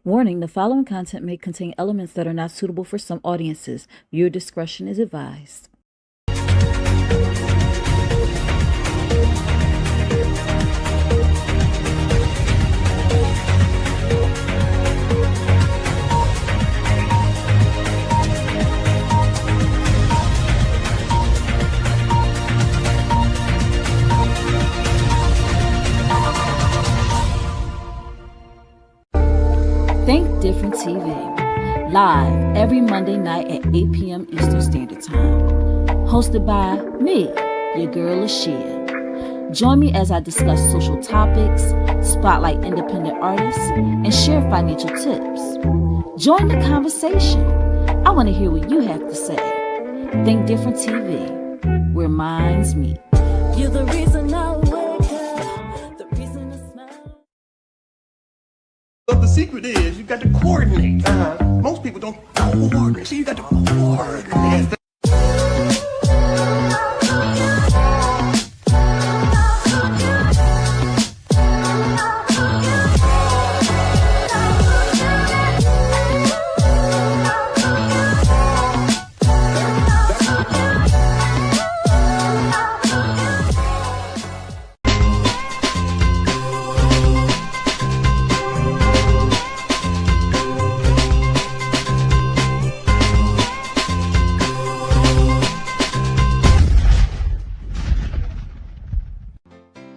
Warning, the following content may contain elements that are not suitable for some audiences. Your discretion is advised. Think Different TV, live every Monday night at 8 p.m. Eastern Standard Time. Hosted by me, your girl Ssa. Join me as I discuss social topics, spotlight independent artists, and share financial tips. Join the conversation. I want to hear what you have to say. Think Different TV, where minds meet. You're the reason I wake up, the reason I smile. But the secret is you got to coordinate. Most people don't coordinate, so you got to coordinate.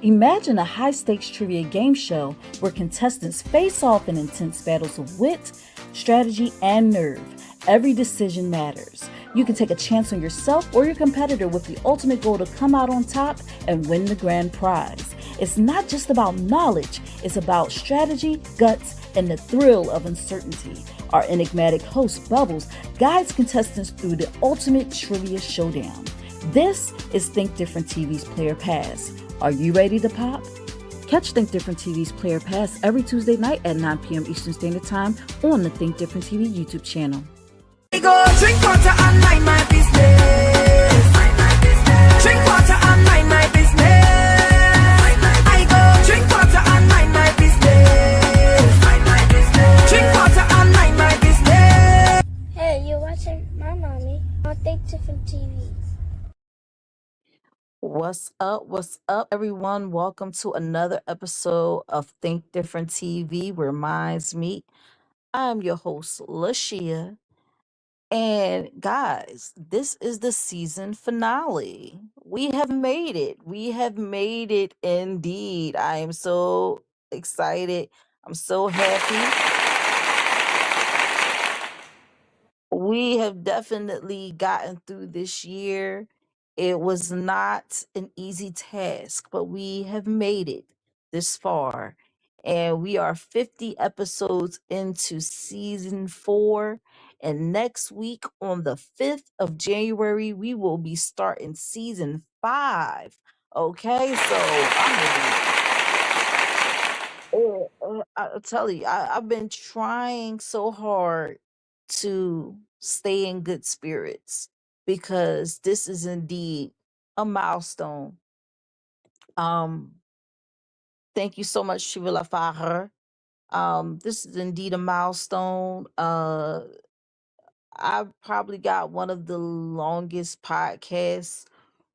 Imagine a high-stakes trivia game show where contestants face off in intense battles of wit, strategy, and nerve. Every decision matters. You can take a chance on yourself or your competitor with the ultimate goal to come out on top and win the grand prize. It's not just about knowledge, it's about strategy, guts, and the thrill of uncertainty. Our enigmatic host, Bubbles, guides contestants through the ultimate trivia showdown. This is Think Different TV's Player Pass. Are you ready to pop? Catch Think Different TV's Player Pass every Tuesday night at 9 p.m. Eastern Standard Time on the Think Different TV YouTube channel. I go drink water and mind my business. Drink water and mind my business. I go drink water and mind my business. Drink water and mind my business. Hey, you're watching my mommy on Think Different TV. What's up, everyone? Welcome to another episode of Think Different TV, where minds meet. I'm your host, Lashia. And guys, this is the season finale. We have made it. We have made it indeed. I am so excited. I'm so happy. We have definitely gotten through this year. It was not an easy task, but we have made it this far. And we are 50 episodes into season 4. And next week, on the 5th of January, we will be starting season 5. Okay, so I'll tell you, I've been trying so hard to stay in good spirits because this is indeed a milestone. Um, Thank you so much, Shivila Fahar. This is indeed a milestone. I've probably got one of the longest podcasts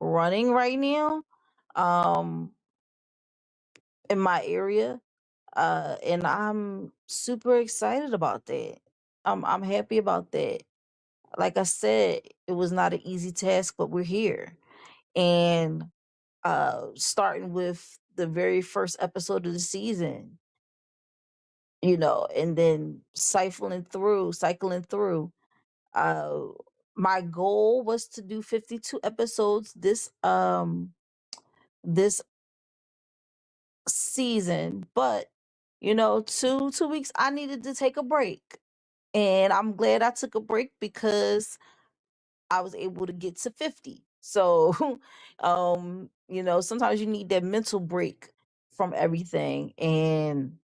running right now, um, in my area. And I'm super excited about that. I'm happy about that. Like I said, it was not an easy task, but we're here. And starting with the very first episode of the season, and then cycling through. Uh my goal was to do 52 episodes this season, but 2 weeks I needed to take a break. And I'm glad I took a break because I was able to get to 50. So, sometimes you need that mental break from everything. And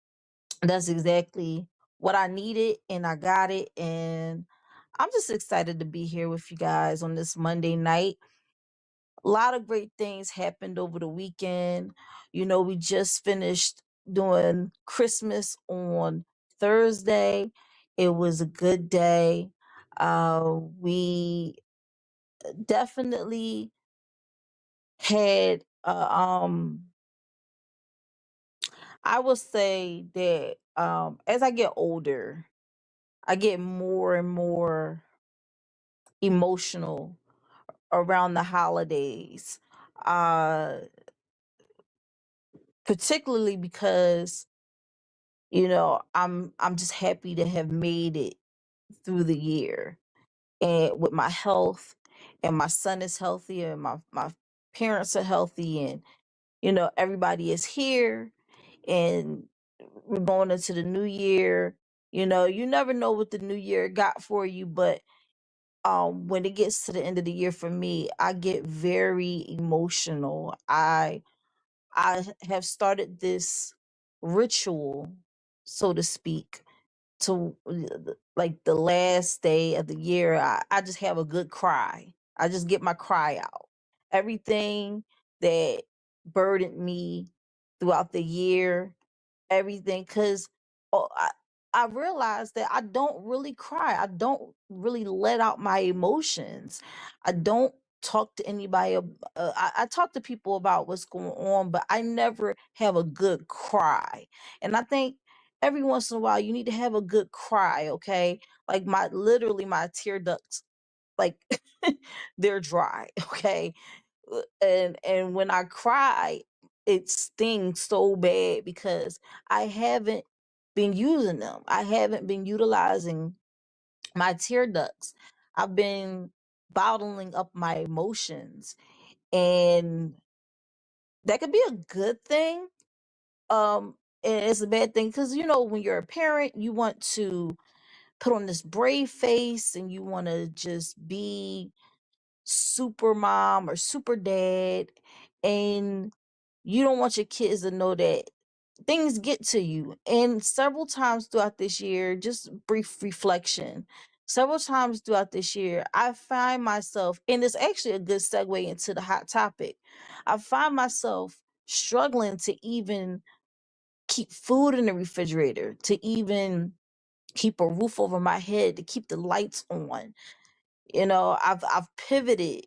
that's exactly what I needed. And I got it. And I'm just excited to be here with you guys on this Monday night. A lot of great things happened over the weekend. We just finished doing Christmas on Thursday. It was a good day. We definitely had I will say that as I get older, I get more and more emotional around the holidays. Uh Particularly because, I'm just happy to have made it through the year, and with my health, and my son is healthy, and my parents are healthy, and everybody is here, and we're going into the new year. You never know what the new year got for you, but when it gets to the end of the year for me, I get very emotional. I have started this ritual, so to speak, to like the last day of the year. I just have a good cry. I just get my cry out. Everything that burdened me throughout the year, everything, because I realized that I don't really cry. I don't really let out my emotions. I don't talk to anybody. I talk to people about what's going on, but I never have a good cry. And I think every once in a while you need to have a good cry, okay? Like literally my tear ducts, like they're dry, okay? And when I cry, it stings so bad because I haven't been using them. I haven't been utilizing my tear ducts. I've been bottling up my emotions, and that could be a good thing. And it's a bad thing because when you're a parent, you want to put on this brave face and you want to just be super mom or super dad, and you don't want your kids to know that things get to you. And several times throughout this year, just brief reflection, several times throughout this year, I find myself, and it's actually a good segue into the hot topic, I find myself struggling to even keep food in the refrigerator, to even keep a roof over my head, to keep the lights on. I've pivoted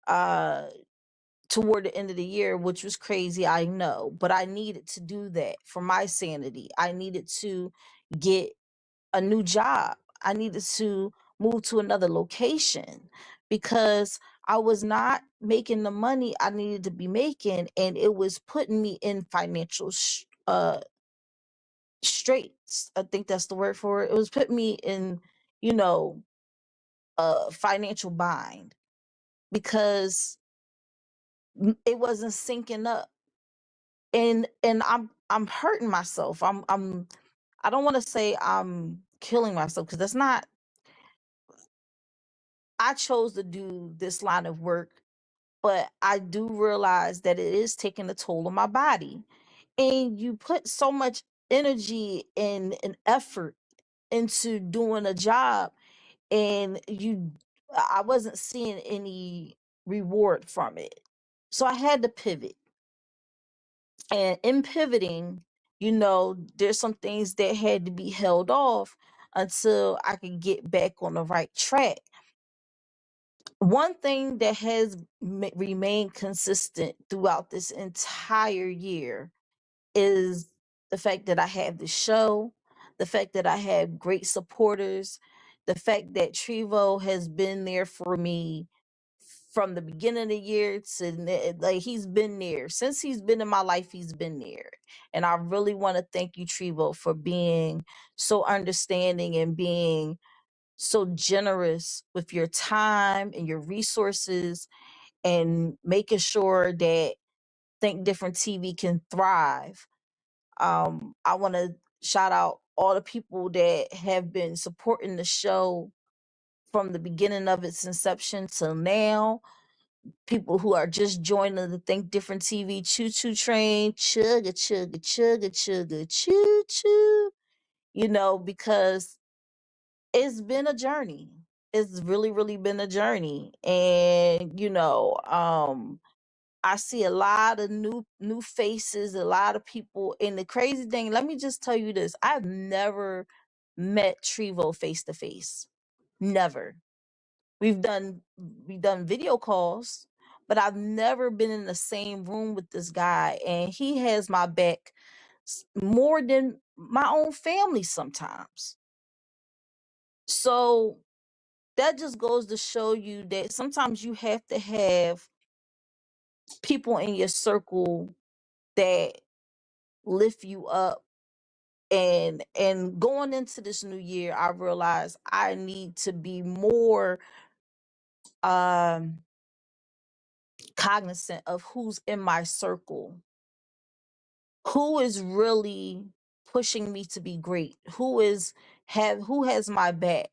uh toward the end of the year, which was crazy, I know, but I needed to do that for my sanity. I needed to get a new job. I needed to move to another location because I was not making the money I needed to be making, and it was putting me in financial straits. I think that's the word for it. It was putting me in, you know, a financial bind because it wasn't syncing up, and I'm hurting myself. I don't want to say I'm killing myself because that's not. I chose to do this line of work, but I do realize that it is taking a toll on my body. And you put so much energy and effort into doing a job, and I wasn't seeing any reward from it. So I had to pivot. And in pivoting, there's some things that had to be held off until I could get back on the right track. One thing that has remained consistent throughout this entire year is the fact that I have the show, the fact that I have great supporters, the fact that Trevo has been there for me from the beginning of the year to like he's been there since he's been in my life. He's been there, and I really want to thank you, Trevo, for being so understanding and being so generous with your time and your resources, and making sure that Think Different TV can thrive. I want to shout out all the people that have been supporting the show from the beginning of its inception till now. People who are just joining the Think Different TV choo choo train, chugga chugga chugga chugga choo choo. Because it's been a journey. It's really, really been a journey. And I see a lot of new faces, a lot of people. And the crazy thing, let me just tell you this. I've never met Trevo face to face. Never. We've done video calls, but I've never been in the same room with this guy, and he has my back more than my own family sometimes. So that just goes to show you that sometimes you have to have people in your circle that lift you up. And going into this new year, I realized I need to be more cognizant of who's in my circle, who is really pushing me to be great, who has my back,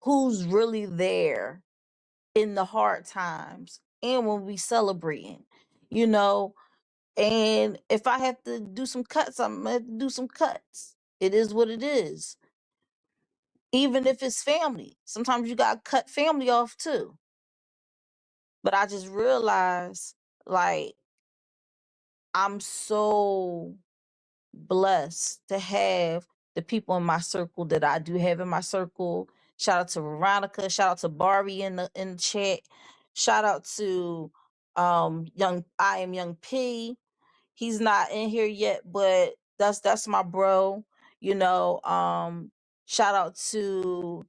who's really there in the hard times and when we celebrating, you know. And if I have to do some cuts, I'm gonna have to do some cuts. It is what it is. Even if it's family, sometimes you gotta cut family off too. But I just realized, like, I'm so blessed to have the people in my circle that I do have in my circle. Shout out to Veronica. Shout out to Barbie in the chat. Shout out to I am Young P. He's not in here yet, but that's my bro. You know, shout out to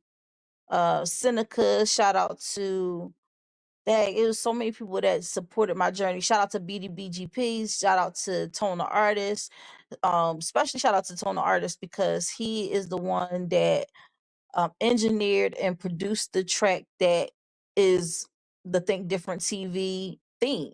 Seneca. Shout out to dang, it was so many people that supported my journey. Shout out to BDBGPs. Shout out to Tona Artist. Especially shout out to Tona Artist because he is the one that engineered and produced the track that is the Think Different TV theme.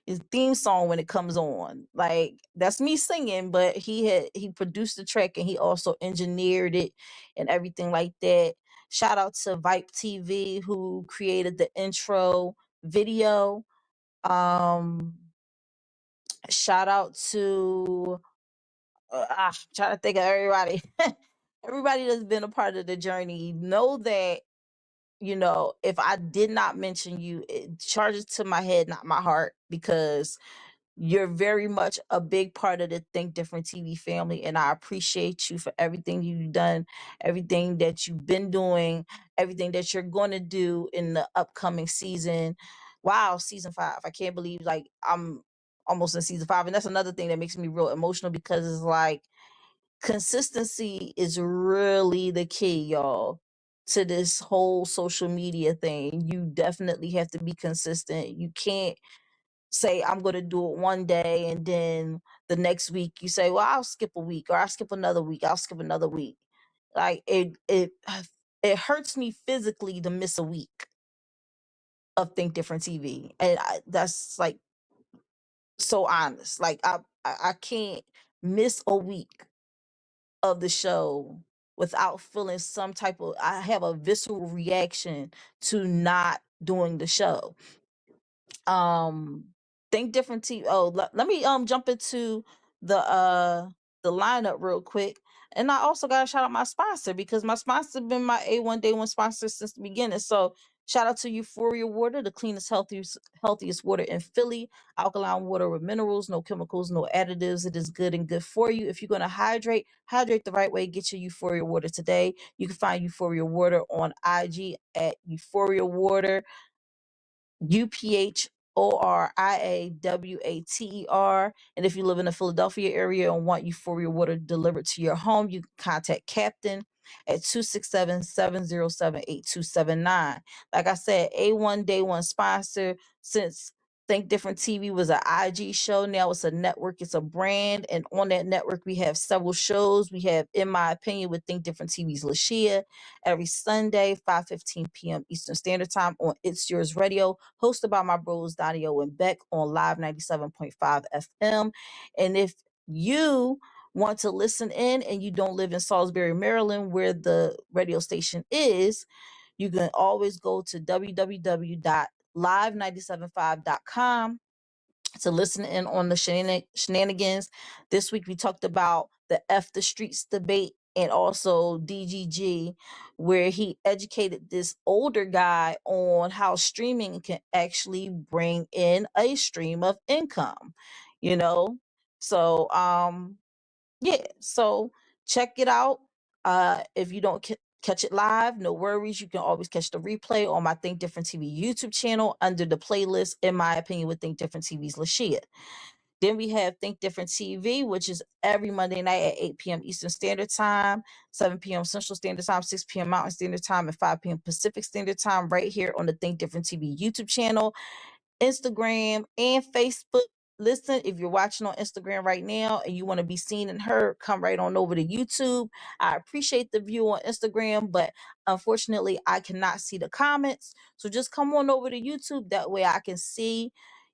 His theme song when it comes on. Like that's me singing, but he produced the track and he also engineered it and everything like that. Shout out to Vipe TV who created the intro video. Shout out to trying to think of everybody. Everybody that's been a part of the journey. Know that, you know, if I did not mention you, it charges to my head, not my heart, because you're very much a big part of the Think Different TV family. And I appreciate you for everything you've done, everything that you've been doing, everything that you're going to do in the upcoming season. Wow, season 5. I can't believe like I'm almost in season 5. And that's another thing that makes me real emotional because it's like consistency is really the key, y'all, to this whole social media thing. You definitely have to be consistent. You can't say I'm going to do it one day and then the next week you say, well, I'll skip a week or I'll skip another week. I'll skip another week. Like it hurts me physically to miss a week of Think Different TV. And that's like so honest. Like I can't miss a week of the show without feeling some type of, I have a visceral reaction to not doing the show. Think Different TV. Oh, let me jump into the lineup real quick. And I also gotta shout out my sponsor because my sponsor been my A1 Day One sponsor since the beginning. So shout out to Euphoria Water, the cleanest, healthiest water in Philly. Alkaline water with minerals, no chemicals, no additives. It is good and good for you. If you're gonna hydrate the right way. Get your Euphoria Water today. You can find Euphoria Water on IG at Euphoria Water. UPHORIAWATER. And if you live in the Philadelphia area and want Euphoria Water delivered to your home, you can contact Captain at 267-707-8279. Like I said, A1 Day One sponsor since Think Different TV was an IG show. Now it's a network, it's a brand. And on that network, we have several shows. We have In My Opinion with Think Different TV's Lashia every Sunday, 5:15 p.m. Eastern Standard Time on It's Yours Radio, hosted by my bros Dario and Beck on Live 97.5 FM. And if you want to listen in and you don't live in Salisbury, Maryland, where the radio station is, you can always go to www.live975.com to listen in on the shenanigans. This week we talked about the F the Streets debate and also DGG, where he educated this older guy on how streaming can actually bring in a stream of income, you know? So, yeah, so check it out. If you don't catch it live, no worries. You can always catch the replay on my Think Different TV YouTube channel under the playlist, In My Opinion with Think Different TV's Lashia. Then we have Think Different TV, which is every Monday night at 8 p.m. Eastern Standard Time, 7 p.m. Central Standard Time, 6 p.m. Mountain Standard Time, and 5 p.m. Pacific Standard Time, right here on the Think Different TV YouTube channel, Instagram, and Facebook. Listen, if you're watching on Instagram right now and you want to be seen and heard, come right on over to YouTube. I appreciate the view on Instagram, but unfortunately, I cannot see the comments. So just come on over to YouTube. That way I can see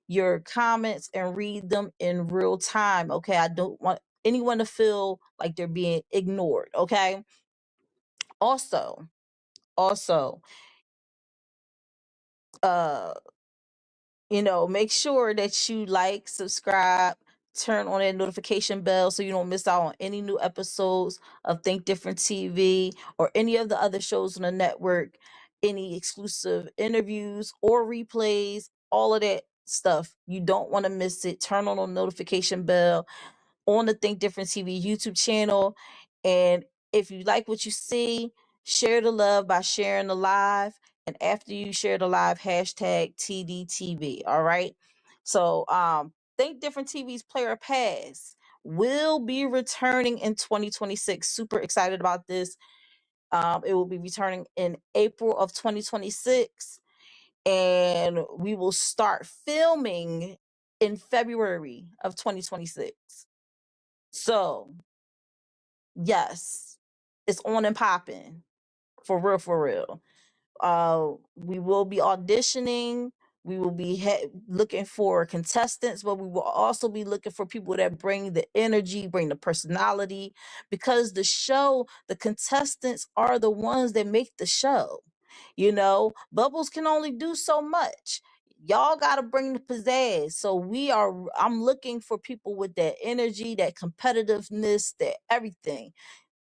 your comments and read them in real time. Okay. I don't want anyone to feel like they're being ignored. Okay. Also, uh, make sure that you like, subscribe, turn on that notification bell so you don't miss out on any new episodes of Think Different TV or any of the other shows on the network, any exclusive interviews or replays, all of that stuff. You don't want to miss it. Turn on the notification bell on the Think Different TV YouTube channel. And if you like what you see, share the love by sharing the live. And after you share the live, hashtag TDTV. All right. So Think Different TV's Player Pass will be returning in 2026. Super excited about this. It will be returning in April of 2026. And we will start filming in February of 2026. So, yes, it's on and popping. For real, for real. We will be auditioning. We will be looking for contestants, but we will also be looking for people that bring the energy, bring the personality, because the contestants are the ones that make the show. Bubbles can only do so much. Y'all got to bring the pizzazz. So I'm looking for people with that energy, that competitiveness, that everything.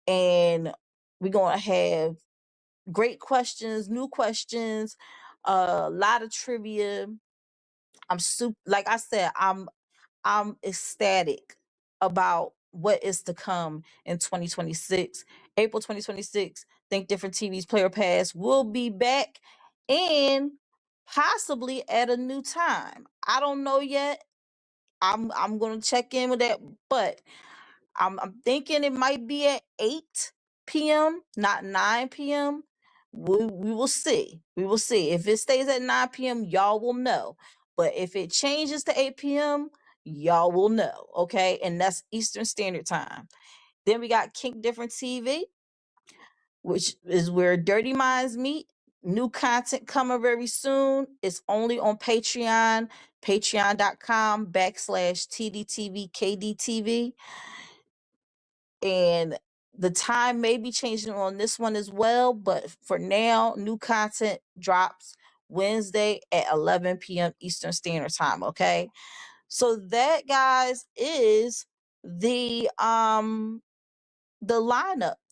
And we're going to have great questions, new questions, a lot of trivia. Like I said, I'm ecstatic about what is to come in 2026. April 2026, Think Different TV's Player Pass will be back and possibly at a new time. I don't know yet. I'm gonna check in with that, but I'm thinking it might be at 8 p.m., not 9 p.m. We will see. We will see. If it stays at 9 p.m., y'all will know. But if it changes to 8 p.m., y'all will know. Okay. And that's Eastern Standard Time. Then we got Kink Different TV, which is where Dirty Minds meet. New content coming very soon. It's only on Patreon, patreon.com/TDTV and the time may be changing on this one as well, but for now, new content drops Wednesday at 11 p.m. Eastern Standard Time. Okay, so that, guys, is the lineup,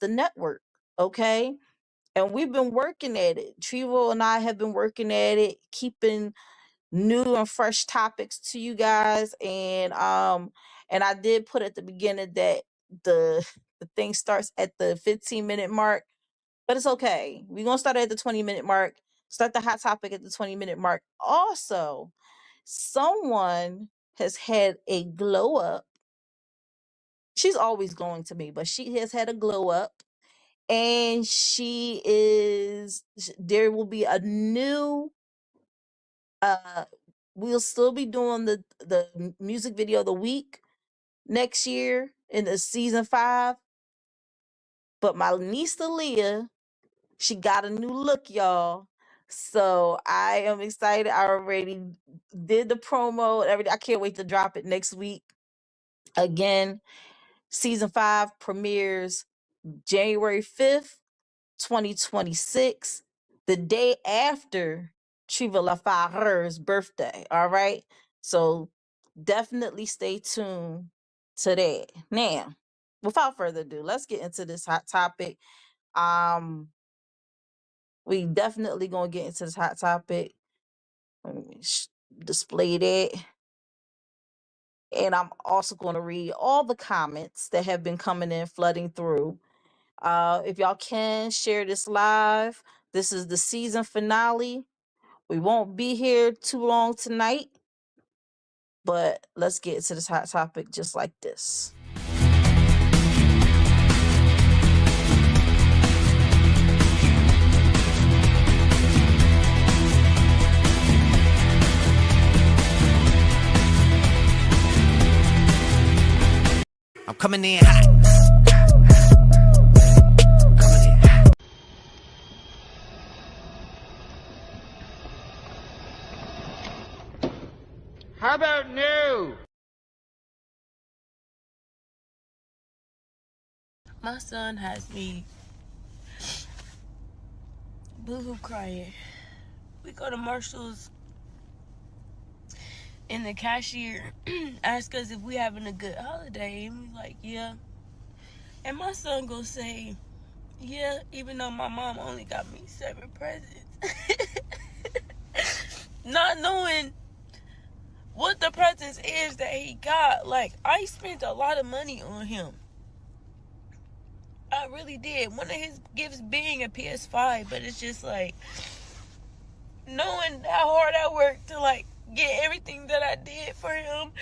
the network. Okay, and we've been working at it. Trevo and I have been working at it, keeping new and fresh topics to you guys. And I did put at the beginning that the thing starts at the 15-minute mark, but it's okay. We're gonna start at the 20-minute mark, start the hot topic at the 20-minute mark. Also, someone has had a glow up. She's always glowing to me, but she has had a glow up, and there will be a new we'll still be doing the music video of the week next year in the season 5. But my niece Leah, she got a new look, y'all. So I am excited. I already did the promo and everything. I can't wait to drop it next week. Again, season 5 premieres January 5th, 2026, the day after Triva Lafareur's birthday. All right. So definitely stay tuned to that. Now, without further ado, let's get into this hot topic. We definitely gonna get into this hot topic. Let me display that. And I'm also going to read all the comments that have been coming in, flooding through. If y'all can share this live, this is the season finale. We won't be here too long tonight, but let's get to this hot topic just like this. I'm coming in hot. How about new? My son has me boo-hoo crying. We go to Marshall's and the cashier asks us if we having a good holiday, and we like, yeah. And my son gonna say, yeah, even though my mom only got me 7 presents. Not knowing what the presents is that he got. Like, I spent a lot of money on him. I really did. One of his gifts being a PS5, but it's just like, knowing how hard I worked to like get everything that I did for him.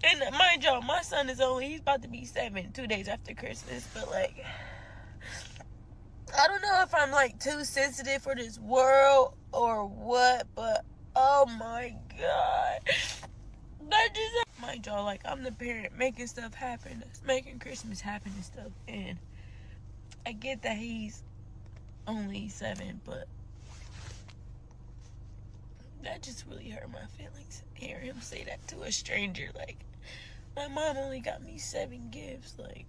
And mind y'all, my son is he's about to be 7 2 days after Christmas, but like, I don't know if I'm like too sensitive for this world or what, but oh my God. That just, mind y'all, like, I'm the parent making stuff happen, that's making Christmas happen and stuff, and I get that he's only 7, but that just really hurt my feelings. Hear him say that to a stranger, like, my mom only got me 7 gifts, like,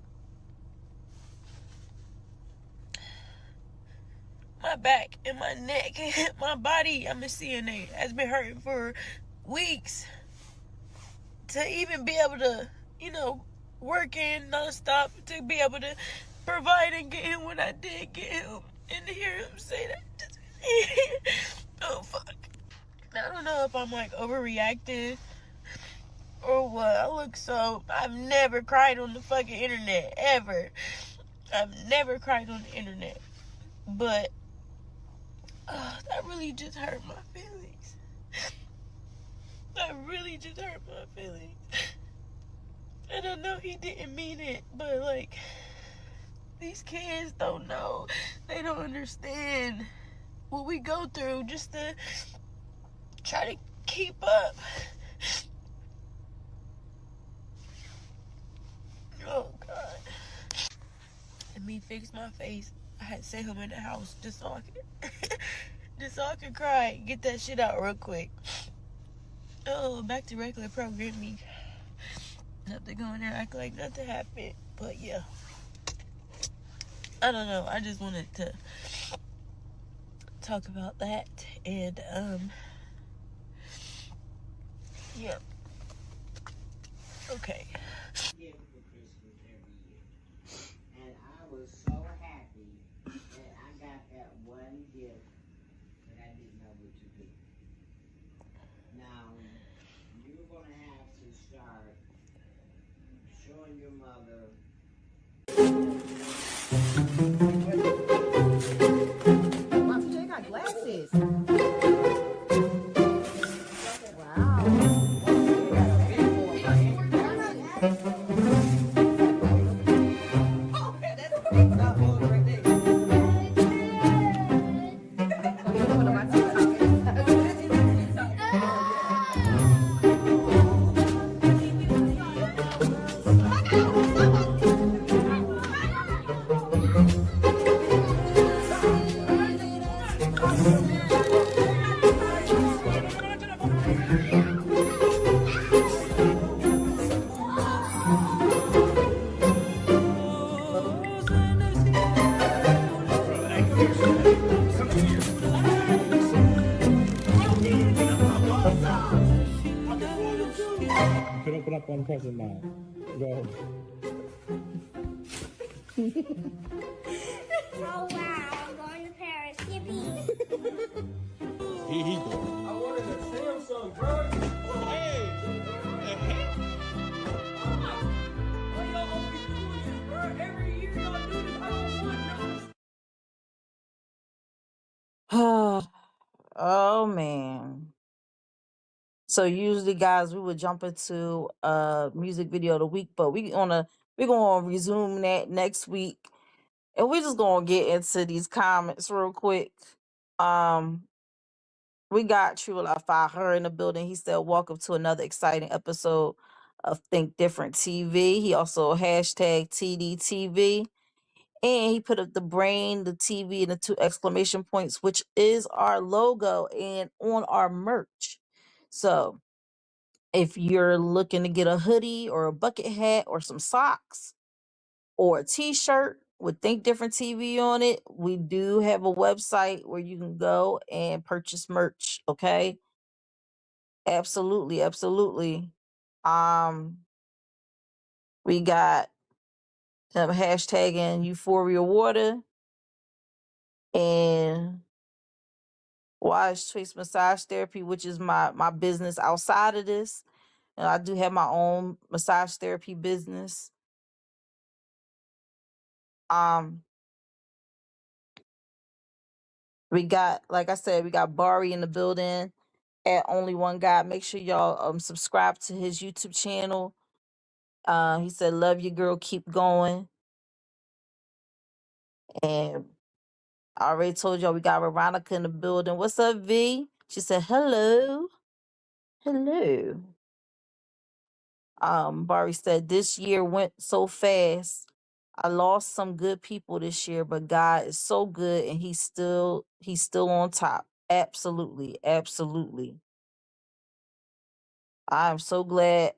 my back and my neck, my body, I'm a CNA, has been hurting for weeks to even be able to, you know, work in nonstop, to be able to provide and get him what I did get him, and to hear him say that, just, oh fuck. I don't know if I'm like overreacting or what. I've never cried on the fucking internet, ever. I've never cried on the internet, but that really just hurt my feelings. That really just hurt my feelings. And I know he didn't mean it, but like, these kids don't know. They don't understand what we go through just to try to keep up. Oh God. And me fix my face, I had to send him in the house just so I could cry, get that shit out real quick. Oh, back to regular programming. Have to go in there and act like nothing happened. But yeah, I don't know, I just wanted to talk about that. And yeah, okay. And I was so happy that I got that one gift that I didn't know what to do. Now, you're going to have to start showing your mother. Mom, you got glasses. You can open up one present now. Go. Oh wow, I'm going to Paris. Yippee! He going. I wanted a Samsung, bro. Hey. What y'all always doing this, bro? Every year y'all do this. I don't Oh man. So usually, guys, we would jump into a music video of the week, but we're gonna resume that next week, and we're just gonna get into these comments real quick. Um, we got True Life her in the building. He said, "Welcome to another exciting episode of Think Different TV." He also hashtag TDTV, and he put up the brain, the TV, and the 2 exclamation points, which is our logo and on our merch. So if you're looking to get a hoodie or a bucket hat or some socks or a t-shirt with Think Different TV on it, we do have a website where you can go and purchase merch. Okay. Absolutely. Absolutely. Um, we got hashtagging Euphoria Water and Wise Choice Massage Therapy, which is my business outside of this. And I do have my own massage therapy business. Um, We got, like I said, we got Bari in the building at Only One God. Make sure y'all subscribe to his YouTube channel. He said, "Love you, girl. Keep going." And I already told y'all we got Veronica in the building. What's up, V? She said, "Hello, hello." Bari said, "This year went so fast. I lost some good people this year, but God is so good, and he's still on top. Absolutely, absolutely." I'm so glad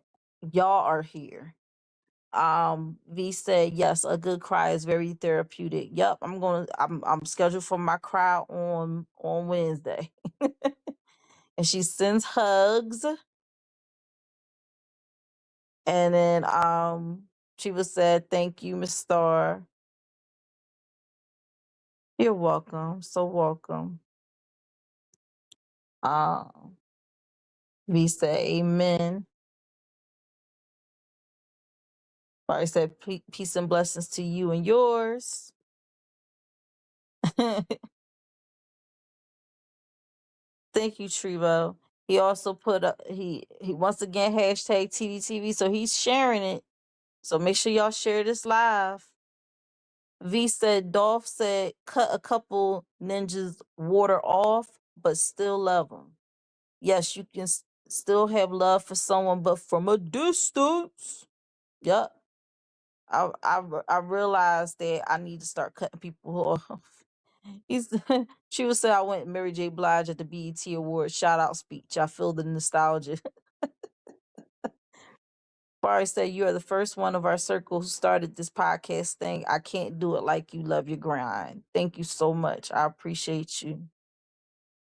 y'all are here. V said, "Yes, a good cry is very therapeutic." Yep, I'm scheduled for my cry on Wednesday. And she sends hugs. And then she was said, "Thank you, Miss Star." You're welcome. So welcome. Um V said, "Amen." I said, Peace and blessings to you and yours." Thank you, Trevo. He also put up he once again hashtag TDTV, so he's sharing it. So make sure y'all share this live. V said Dolph said cut a couple ninjas water off, but still love them. Yes, you can still have love for someone, but from a distance. Yep. I realized that I need to start cutting people off. He's she would say I went Mary J. Blige at the BET Awards shout out speech. I feel the nostalgia. Barry said, "You are the first one of our circle who started this podcast thing. I can't do it like you. Love your grind." Thank you so much. I appreciate you.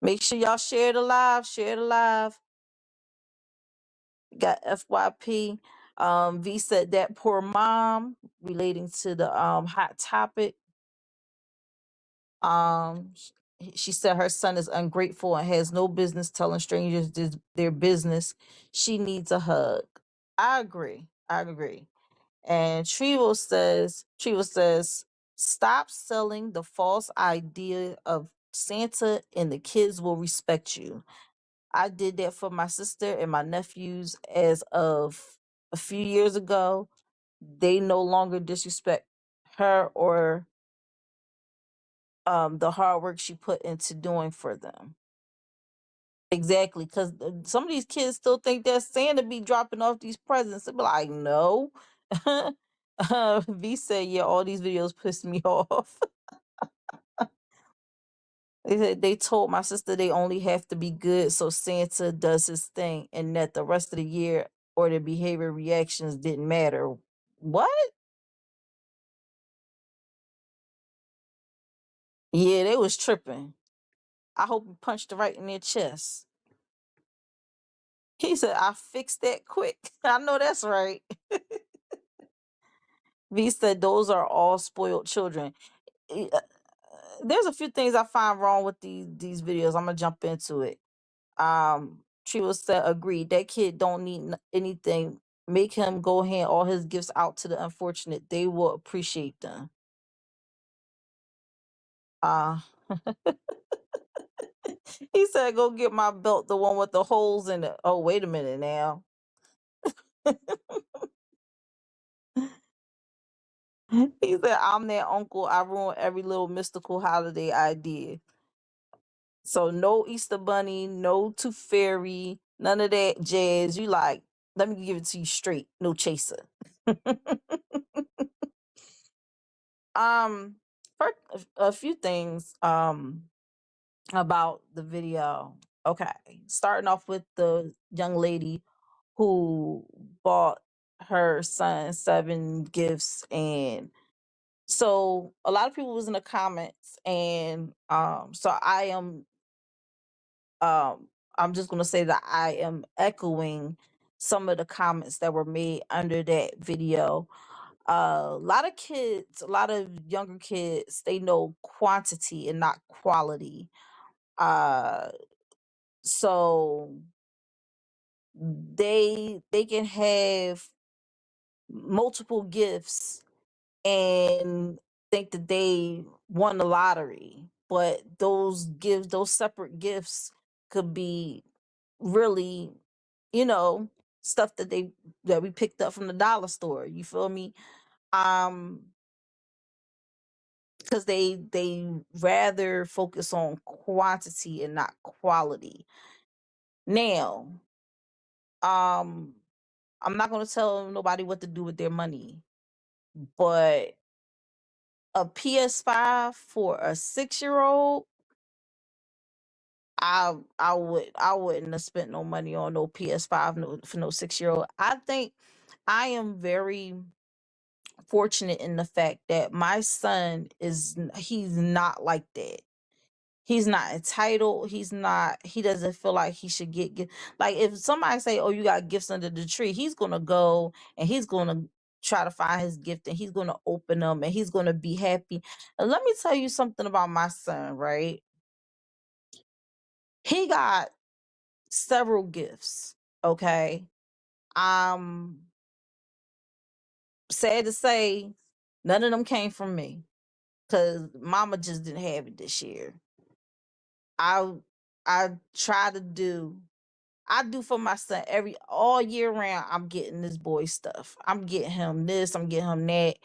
Make sure y'all share the live. Share the live. Got FYP. V said that poor mom relating to the hot topic. She said her son is ungrateful and has no business telling strangers their business. She needs a hug. I agree. I agree. And Trevo says, "Stop selling the false idea of Santa and the kids will respect you. I did that for my sister and my nephews as of a few years ago. They no longer disrespect her or the hard work she put into doing for them." Exactly, because some of these kids still think that Santa be dropping off these presents. They be like, "No." V said, "Yeah, all these videos pissed me off." They said they told my sister they only have to be good so Santa does his thing and that the rest of the year or their behavior reactions didn't matter. What? Yeah, they was tripping. I hope you punched her right in their chest. He said, "I fixed that quick." I know that's right. V said, "Those are all spoiled children." There's a few things I find wrong with these videos. I'm gonna jump into it. She was said, "Agreed. That kid don't need anything. Make him go hand all his gifts out to the unfortunate. They will appreciate them." Uh He said, "Go get my belt, the one with the holes in it." Oh, wait a minute now. He said, "I'm that uncle. I ruin every little mystical holiday idea. So no Easter bunny, no tooth fairy, none of that jazz. You like, let me give it to you straight. No chaser." um, first, a few things about the video. Okay, starting off with the young lady who bought her son 7 gifts, and so a lot of people was in the comments, and so I'm just gonna say that I am echoing some of the comments that were made under that video. A lot of kids, a lot of younger kids, they know quantity and not quality. Uh, so they can have multiple gifts and think that they won the lottery, but those separate gifts could be really, you know, stuff that we picked up from the dollar store. You feel me? Um, because they rather focus on quantity and not quality. Now, um, I'm not gonna tell nobody what to do with their money, but a PS5 for a 6-year-old, I wouldn't have spent no money on no PS5 for no 6-year-old. I think I am very fortunate in the fact that my son he's not like that. He's not entitled. He doesn't feel like he should like if somebody say, "Oh, you got gifts under the tree," he's gonna go and he's gonna try to find his gift and he's gonna open them and he's gonna be happy. And let me tell you something about my son, right? He got several gifts. Okay. Um, sad to say, none of them came from me because mama just didn't have it this year. I I try to do I do for my son all year round. I'm getting this boy stuff. I'm getting him this, I'm getting him that.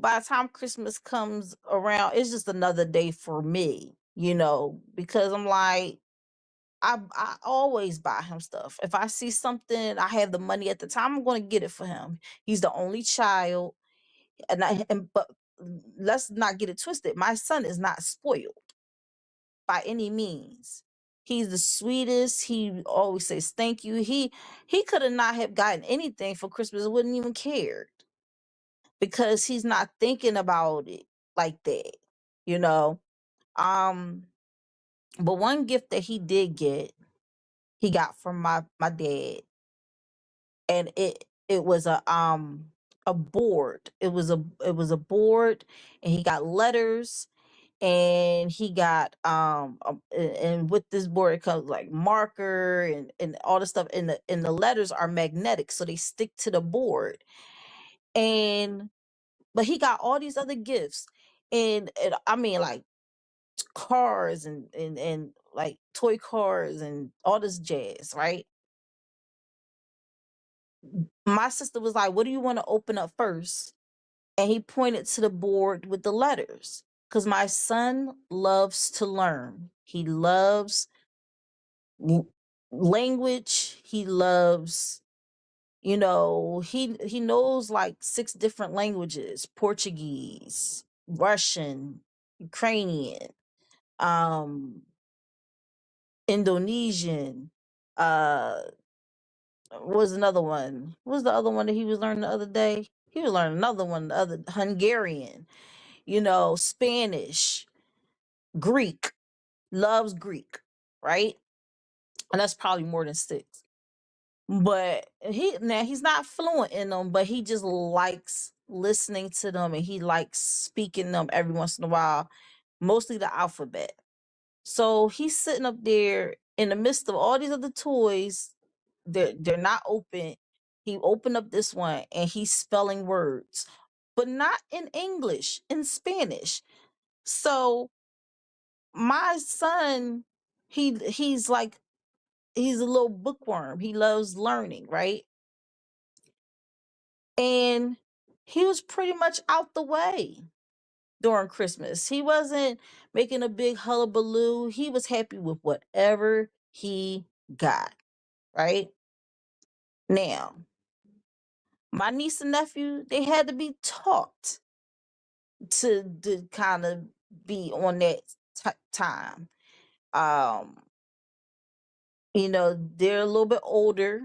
By the time Christmas comes around, it's just another day for me, because I'm like, I always buy him stuff. If I see something, I have the money at the time, I'm going to get it for him. He's the only child, but let's not get it twisted. My son is not spoiled by any means. He's the sweetest. He always says thank you. He could have not have gotten anything for Christmas, wouldn't even cared because he's not thinking about it like that, you know. Um, but one gift that he did get, he got from my dad, and it was a board. It was a board, and he got letters, and he got and with this board it comes like marker and all the stuff, and the letters are magnetic, so they stick to the board. And but he got all these other gifts, and I mean, like, cars and like toy cars and all this jazz, right? My sister was like, "What do you want to open up first?" And he pointed to the board with the letters, because my son loves to learn. He loves language. He loves, he knows like 6 different languages: Portuguese, Russian, Ukrainian, um Indonesian, uh what was another one? What was the other one that he was learning the other day? He was learning another one, the other Hungarian, Spanish, Greek, loves Greek, right? And that's probably more than 6. But he's not fluent in them, but he just likes listening to them and he likes speaking them every once in a while, mostly the alphabet. So he's sitting up there in the midst of all these other toys. They're not open. He opened up this one and he's spelling words, but not in English, in Spanish. So my son, he's like, he's a little bookworm. He loves learning, right? And he was pretty much out the way during Christmas. He wasn't making a big hullabaloo. He was happy with whatever he got, right? Now, my niece and nephew, they had to be taught to kind of be on that time. Um, they're a little bit older,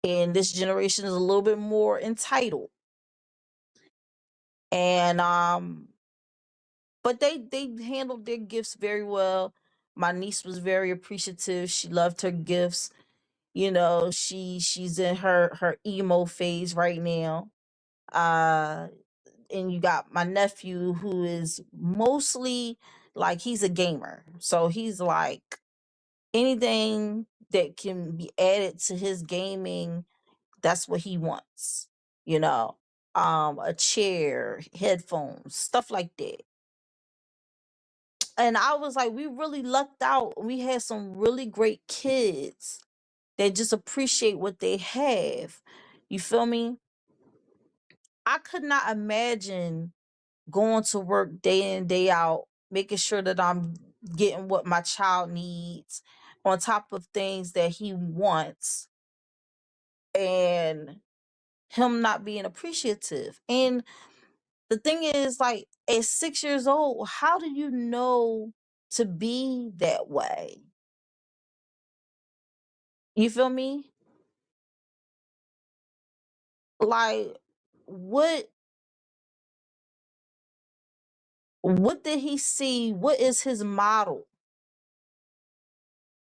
and this generation is a little bit more entitled. And but they handled their gifts very well. My niece was very appreciative. She loved her gifts. She's in her emo phase right now. Uh and you got my nephew, who is mostly like, he's a gamer. So he's like, anything that can be added to his gaming, that's what he wants. A chair, headphones, stuff like that. And I was like, we really lucked out. We had some really great kids that just appreciate what they have. You feel me? I could not imagine going to work day in, day out, making sure that I'm getting what my child needs, on top of things that he wants, and him not being appreciative. And the thing is, like, at 6 years old, how do you know to be that way? You feel me? Like, what did he see? What is his model?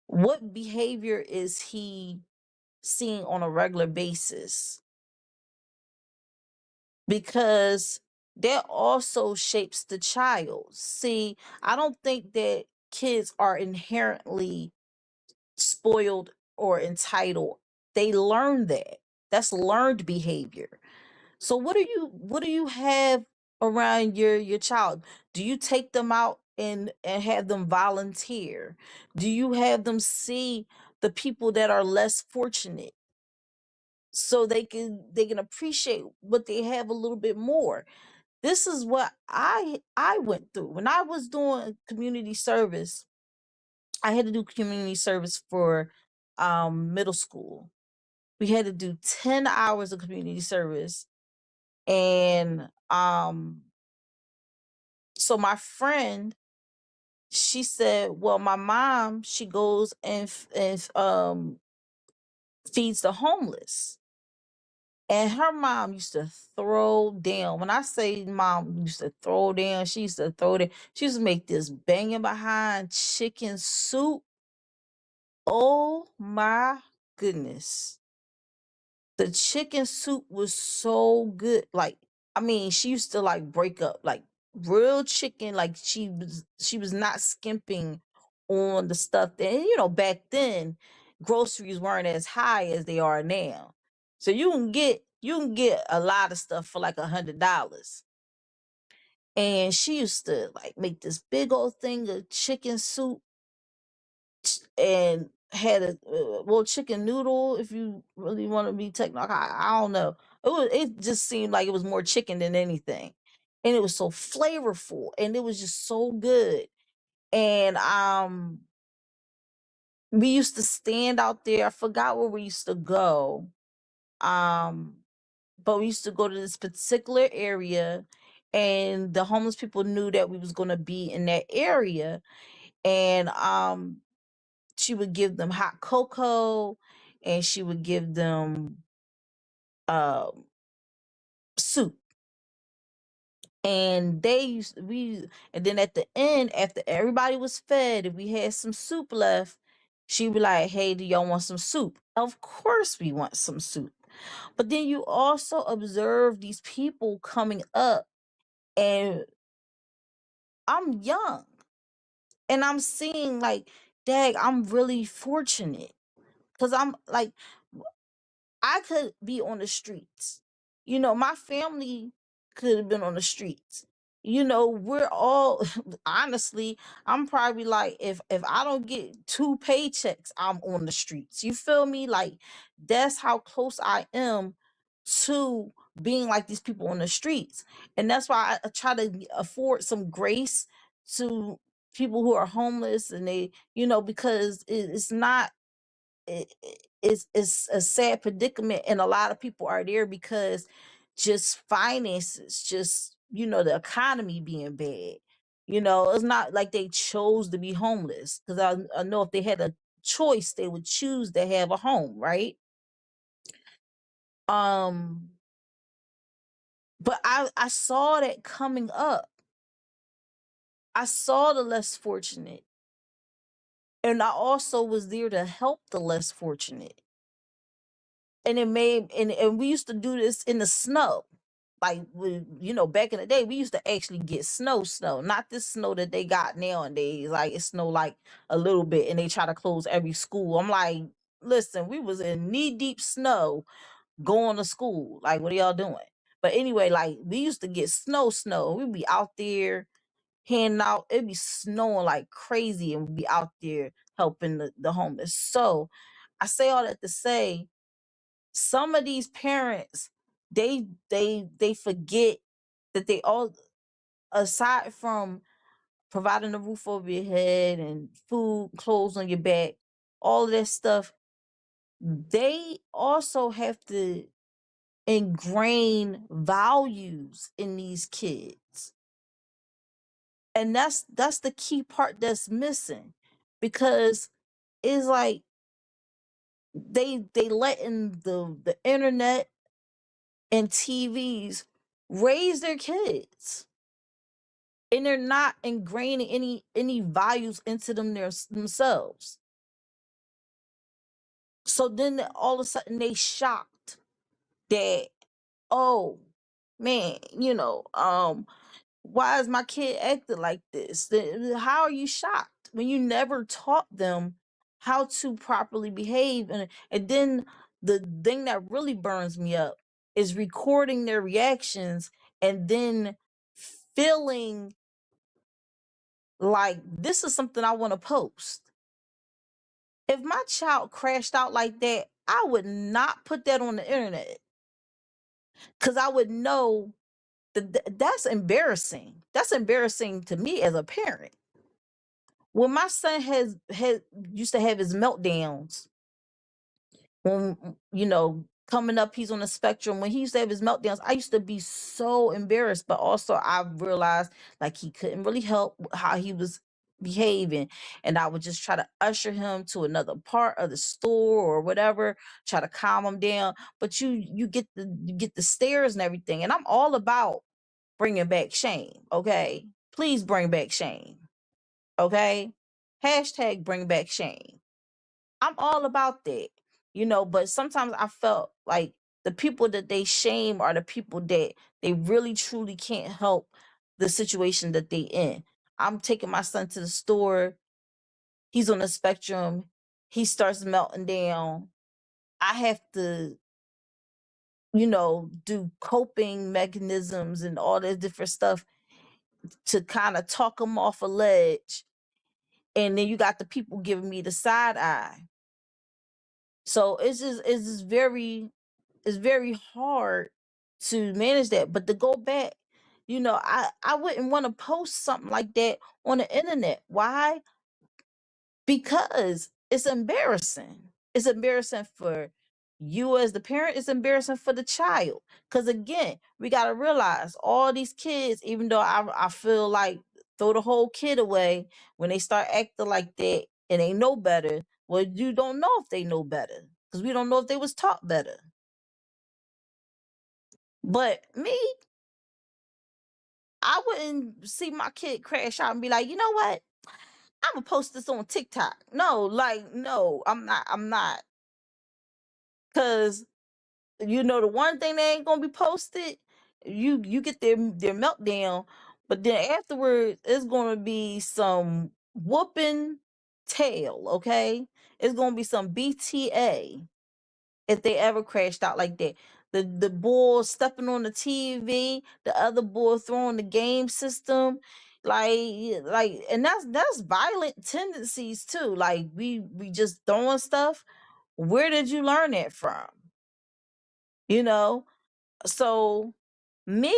What behavior is he seeing on a regular basis? Because that also shapes the child. See, I don't think that kids are inherently spoiled or entitled. They learn that. That's learned behavior. So what do you have around your child? Do you take them out and have them volunteer? Do you have them see the people that are less fortunate, so they can appreciate what they have a little bit more? This is what I went through when I was doing community service. I had to do community service for middle school. We had to do 10 hours of community service. And so my friend, she said, well, my mom, she goes and feeds the homeless. And her mom used to throw down. When I say mom used to throw down, she used to throw down. She used to make this banging behind chicken soup. Oh my goodness. The chicken soup was so good. Like, I mean, she used to like break up like real chicken. Like, she was not skimping on the stuff that, back then groceries weren't as high as they are now. So you can get a lot of stuff for like $100. And she used to like make this big old thing of chicken soup, and had a well, chicken noodle, if you really want to be technical. I don't know. It just seemed like it was more chicken than anything. And it was so flavorful, and it was just so good. And we used to stand out there. I forgot where we used to go. Um but we used to go to this particular area, and the homeless people knew that we was going to be in that area. And she would give them hot cocoa, and she would give them um soup. And and then at the end, after everybody was fed, if we had some soup left, she would be like, hey, do y'all want some soup? Of course we want some soup. But then you also observe these people coming up, and I'm young, and I'm seeing like, dang, I'm really fortunate, because I'm like, I could be on the streets. My family could have been on the streets. You know, we're all honestly, I'm probably like, if I don't get 2 paychecks, I'm on the streets. You feel me? Like, that's how close I am to being like these people on the streets. And that's why I try to afford some grace to people who are homeless, and they, because it's not, it's a sad predicament, and a lot of people are there because just finances, just, the economy being bad. It's not like they chose to be homeless, because I know if they had a choice, they would choose to have a home, right? um but I saw that coming up. I saw the less fortunate, and I also was there to help the less fortunate. And it made, and we used to do this in the snow. Like, back in the day, we used to actually get snow, not this snow that they got nowadays. Like, it snow like a little bit, and they try to close every school. I'm like, listen, we was in knee deep snow going to school. Like, what are y'all doing? But anyway, like, we used to get snow. We'd be out there handing out. It'd be snowing like crazy, and we'd be out there helping the homeless. So I say all that to say, some of these parents, they forget that they all, aside from providing a roof over your head and food, clothes on your back, all of that stuff, they also have to ingrain values in these kids. And that's the key part that's missing, because it's like they letting the internet and TVs raise their kids, and they're not ingraining any values into them themselves. So then all of a sudden they shocked that, oh man, why is my kid acting like this? How are you shocked when you never taught them how to properly behave? And then the thing that really burns me up is recording their reactions, and then feeling like this is something I want to post. If my child crashed out like that, I would not put that on the internet, because I would know that that's embarrassing. That's embarrassing to me as a parent. When my son had used to have his meltdowns, when, coming up, he's on the spectrum. When he used to have his meltdowns, I used to be so embarrassed, but also I realized like he couldn't really help how he was behaving, and I would just try to usher him to another part of the store or whatever, try to calm him down. But you get the stares and everything, and I'm all about bringing back shame. Okay, please bring back shame. Okay, hashtag bring back shame. I'm all about that, but sometimes I felt like the people that they shame are the people that they really truly can't help the situation that they in. I'm taking my son to the store. He's on the spectrum. He starts melting down. I have to, do coping mechanisms and all this different stuff to kind of talk him off a ledge. And then you got the people giving me the side eye. So it's very hard to manage that. But to go back, I wouldn't want to post something like that on the internet. Why? Because it's embarrassing. It's embarrassing for you as the parent, it's embarrassing for the child. Because again, we got to realize all these kids, even though I feel like throw the whole kid away when they start acting like that and they know better. Well, you don't know if they know better, because we don't know if they was taught better. But me, I wouldn't see my kid crash out and be like, you know what? I'm gonna post this on TikTok. No, like, no, I'm not. Cause the one thing that ain't gonna be posted, you get their meltdown, but then afterwards it's gonna be some whooping tail, okay? It's gonna be some BTA if they ever crashed out like that. the boy stepping on the TV, the other boy throwing the game system, and that's violent tendencies too. Like we just throwing stuff. Where did you learn that from? You know? So me,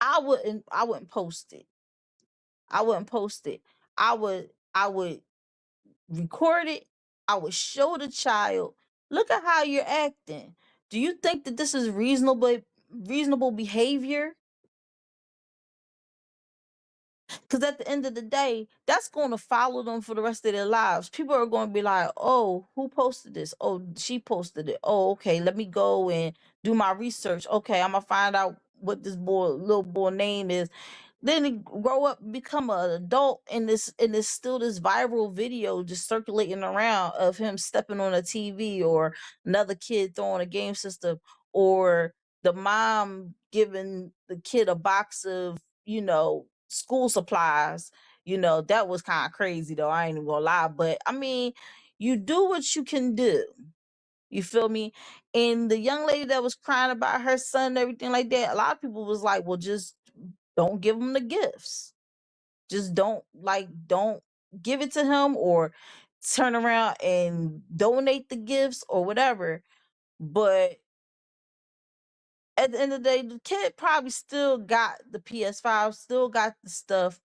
I wouldn't post it. I wouldn't post it. I would record it. I would show the child, look at how you're acting. Do you think that this is reasonable behavior? Because at the end of the day, that's going to follow them for the rest of their lives. People are going to be like, oh, who posted this? Oh, she posted it. Oh, okay, let me go and do my research. Okay, I'm going to find out what this little boy name is. Then he grow up, become an adult, and there's still this viral video just circulating around of him stepping on a TV, or another kid throwing a game system, or the mom giving the kid a box of, school supplies. That was kind of crazy though. I ain't even gonna lie. But I mean, you do what you can do. You feel me? And the young lady that was crying about her son and everything like that, a lot of people was like, well, just don't give him the gifts. Just don't give it to him, or turn around and donate the gifts or whatever. But at the end of the day, the kid probably still got the PS5, still got the stuff,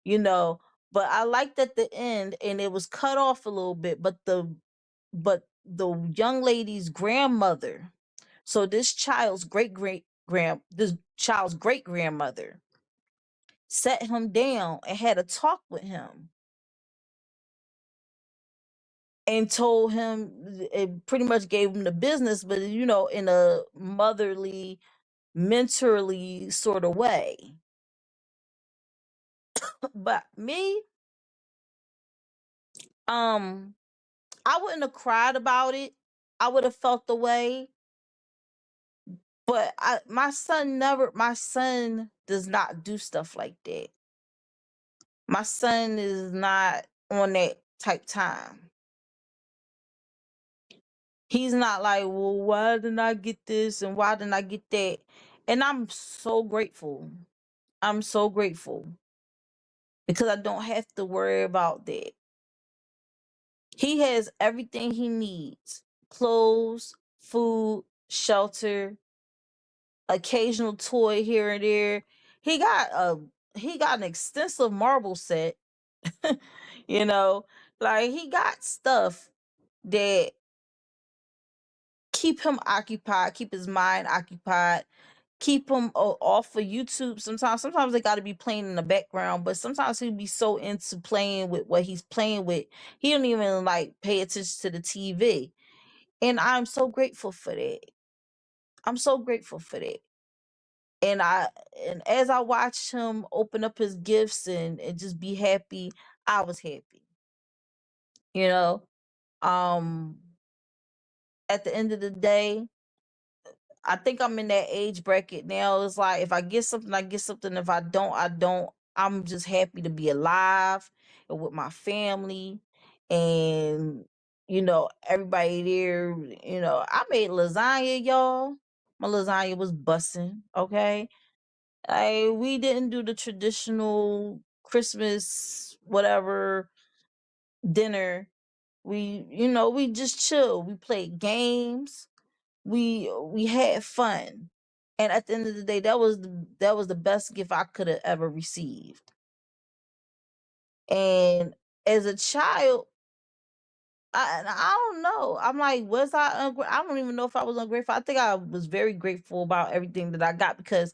you know. But I liked at the end, and it was cut off a little bit, but the young lady's grandmother, so this child's great grandmother sat him down and had a talk with him and told him, it pretty much gave him the business, but in a motherly, mentorly sort of way. But me, I wouldn't have cried about it. I would have felt the way. But my son does not do stuff like that. My son is not on that type time. He's not like, well, why didn't I get this and why didn't I get that? And I'm so grateful. I'm so grateful because I don't have to worry about that. He has everything he needs: clothes, food, shelter, occasional toy here and there. He got an extensive marble set. you know, like he got stuff that keep him occupied, keep his mind occupied, keep him off of YouTube. Sometimes they got to be playing in the background, but sometimes he'll be so into playing with what he's playing with, he don't even like pay attention to the TV. And I'm so grateful for that. I'm so grateful for that. And as I watched him open up his gifts and just be happy, I was happy. You know, um, at the end of the day, I think I'm in that age bracket now. It's like if I get something, I get something. If I don't, I don't. I'm just happy to be alive and with my family, and everybody there. I made lasagna, y'all. My lasagna was bussing. Okay, we didn't do the traditional Christmas whatever dinner. We just chill. We played games. We had fun. And at the end of the day, that was the best gift I could have ever received. And as a child, I don't know. I'm like, was I ungrateful? I don't even know if I was ungrateful. I think I was very grateful about everything that I got, because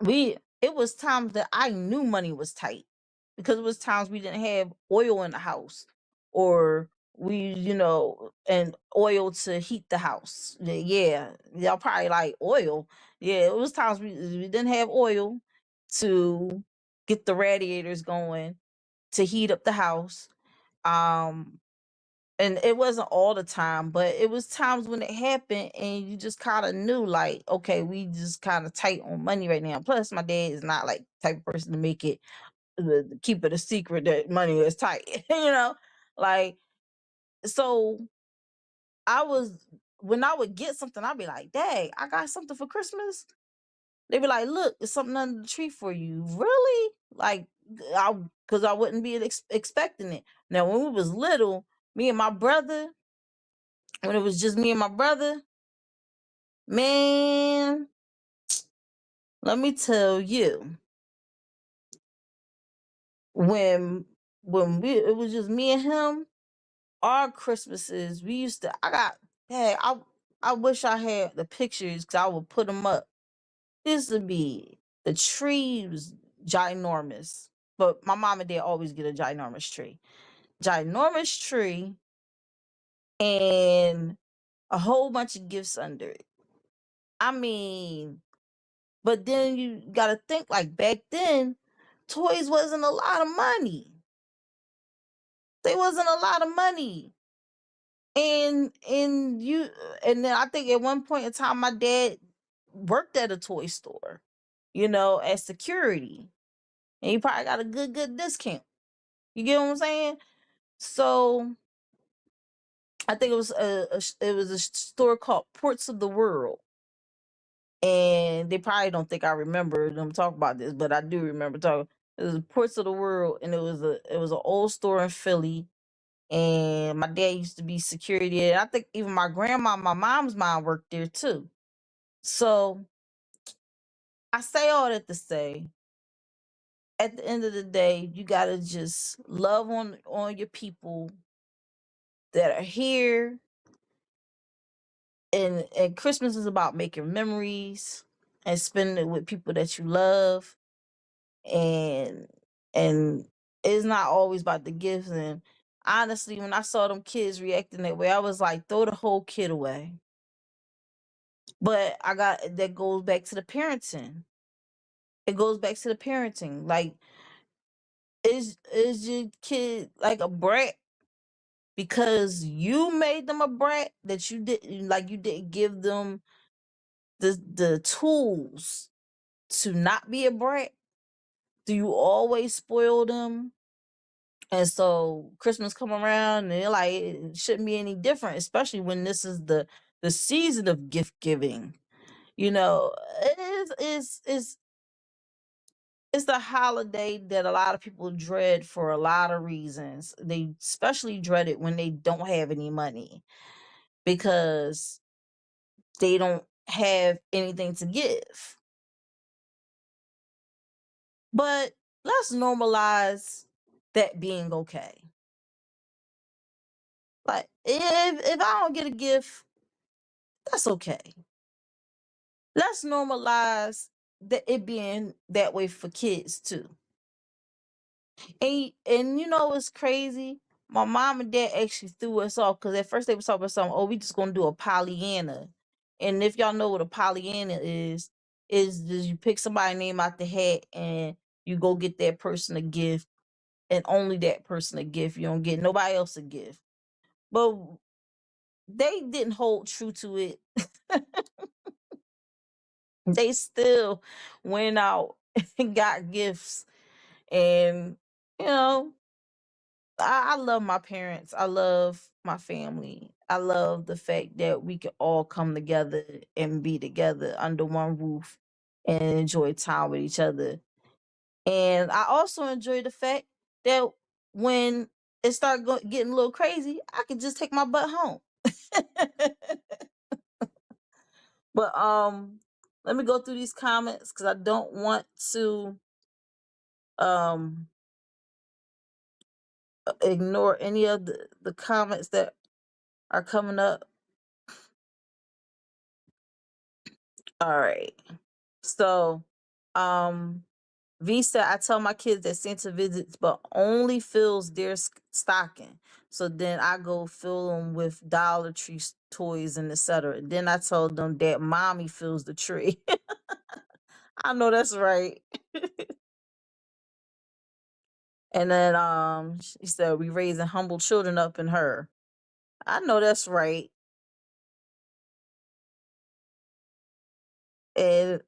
it was times that I knew money was tight, because it was times we didn't have oil in the house, or and oil to heat the house. Yeah, y'all probably like oil. Yeah, it was times we didn't have oil to get the radiators going to heat up the house. Um, and it wasn't all the time, but it was times when it happened and you just kind of knew, like, okay, we just kind of tight on money right now. Plus my dad is not like the type of person to make it keep it a secret that money is tight. Like, so I was when I would get something, I'd be like, "Dang, I got something for Christmas." They'd be like, "Look, it's something under the tree for you." Really? Like, because I wouldn't be expecting it. Now, when we was little, me and my brother, when it was just me and my brother, man, let me tell you, when it was just me and him, our Christmases, we used to. Hey, I wish I had the pictures because I would put them up. It used to be the tree was ginormous, but my mom and dad always get a ginormous tree, and a whole bunch of gifts under it. I mean, but then you got to think like back then, toys wasn't a lot of money. They wasn't a lot of money. And then I think at one point in time my dad worked at a toy store, as security. And he probably got a good discount. You get what I'm saying? So I think it was a store called Ports of the World. And they probably don't think I remember them talk about this, but I do remember talking. It was Ports of the World, and it was an old store in Philly. And my dad used to be security there. I think even my grandma, my mom's mom, worked there too. So I say all that to say, at the end of the day, you gotta just love on your people that are here. And Christmas is about making memories and spending it with people that you love. And it's not always about the gifts. And honestly, when I saw them kids reacting that way, I was like, throw the whole kid away. But that goes back to the parenting. It goes back to the parenting. Like, is your kid like a brat because you made them a brat that you didn't give them the tools to not be a brat? Do you always spoil them? And so Christmas come around and they're like, it shouldn't be any different, especially when this is the season of gift giving. It's the holiday that a lot of people dread for a lot of reasons. They especially dread it when they don't have any money because they don't have anything to give. But let's normalize that being okay. Like, if I don't get a gift, that's okay. Let's normalize that it being that way for kids too. And what's crazy? My mom and dad actually threw us off because at first they were talking about something. Oh, we just gonna do a Pollyanna. And if y'all know what a Pollyanna is just you pick somebody's name out the hat and you go get that person a gift, and only that person a gift. You don't get nobody else a gift. But they didn't hold true to it. They still went out and got gifts. And, you know, I love my parents. I love my family. I love the fact that we can all come together and be together under one roof and enjoy time with each other. And I also enjoy the fact that when it started getting a little crazy, I could just take my butt home. But let me go through these comments because I don't want to um ignore any of the comments that are coming up. All right. So V said, I tell my kids that Santa visits but only fills their stocking. So then I go fill them with Dollar Tree toys and etc. Then I told them that mommy fills the tree. I know that's right. And then she said, we raising humble children up in her. I know that's right. And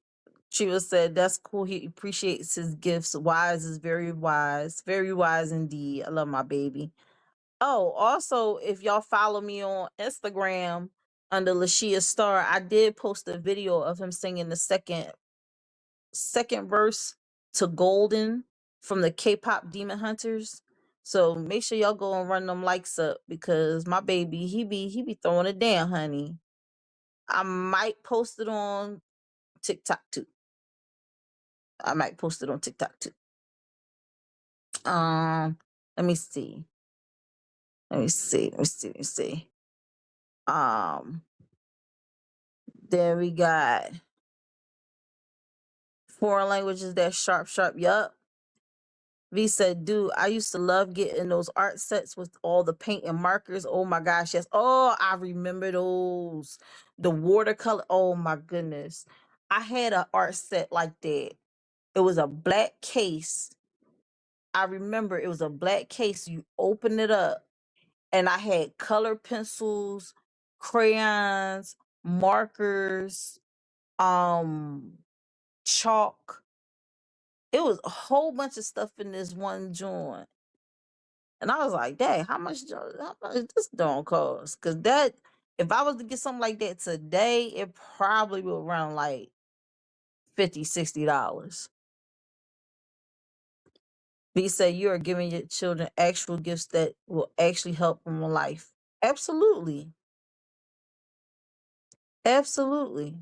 she was said, that's cool. He appreciates his gifts. Wise is very wise. Very wise indeed. I love my baby. Oh, also, if y'all follow me on Instagram, under Lashia Star, I did post a video of him singing the second verse to Golden from the K-pop Demon Hunters. So make sure y'all go and run them likes up because my baby, he be throwing it down, honey. I might post it on TikTok too. I might post it on TikTok too. Let me see. Let me see. Then we got foreign languages, that sharp. Yup. V said, dude, I used to love getting those art sets with all the paint and markers. Oh my gosh, yes. Oh, I remember those. The watercolor. Oh my goodness. I had an art set like that. It was a black case. I remember it was a black case. You open it up, and I had color pencils, crayons, markers, chalk. It was a whole bunch of stuff in this one joint. And I was like, dang, how much this don't cost? Because that, if I was to get something like that today, it probably would run like $50, $60. B said, you are giving your children actual gifts that will actually help them in life. Absolutely. Absolutely.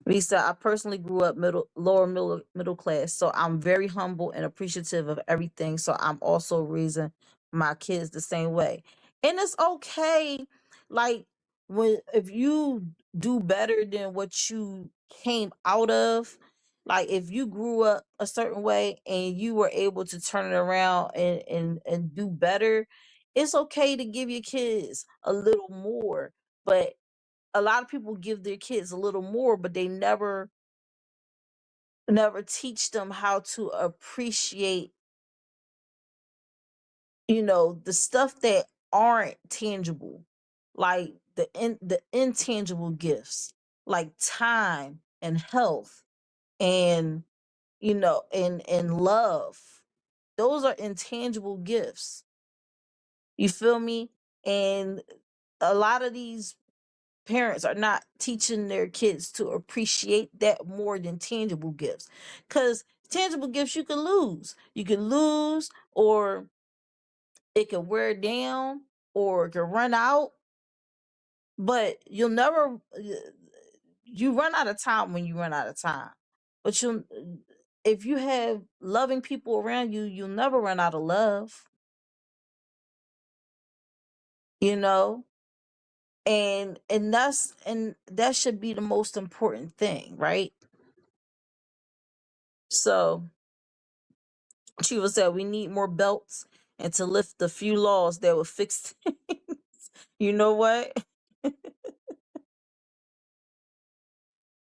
Lisa, I personally grew up lower middle class, so I'm very humble and appreciative of everything. So I'm also raising my kids the same way, and it's okay. Like if you do better than what you came out of, like if you grew up a certain way and you were able to turn it around and do better, it's okay to give your kids a little more, but a lot of people give their kids a little more, but they never teach them how to appreciate, the stuff that aren't tangible, like the intangible gifts, like time and health and and love. Those are intangible gifts. You feel me? And a lot of these parents are not teaching their kids to appreciate that more than tangible gifts, because tangible gifts you can lose, or it can wear down, or it can run out, but you'll never you run out of time when you run out of time, but you'll if you have loving people around you, you'll never run out of love, you know and that should be the most important thing, right? So Chiva said we need more belts and to lift the few laws that will fix things. You know what?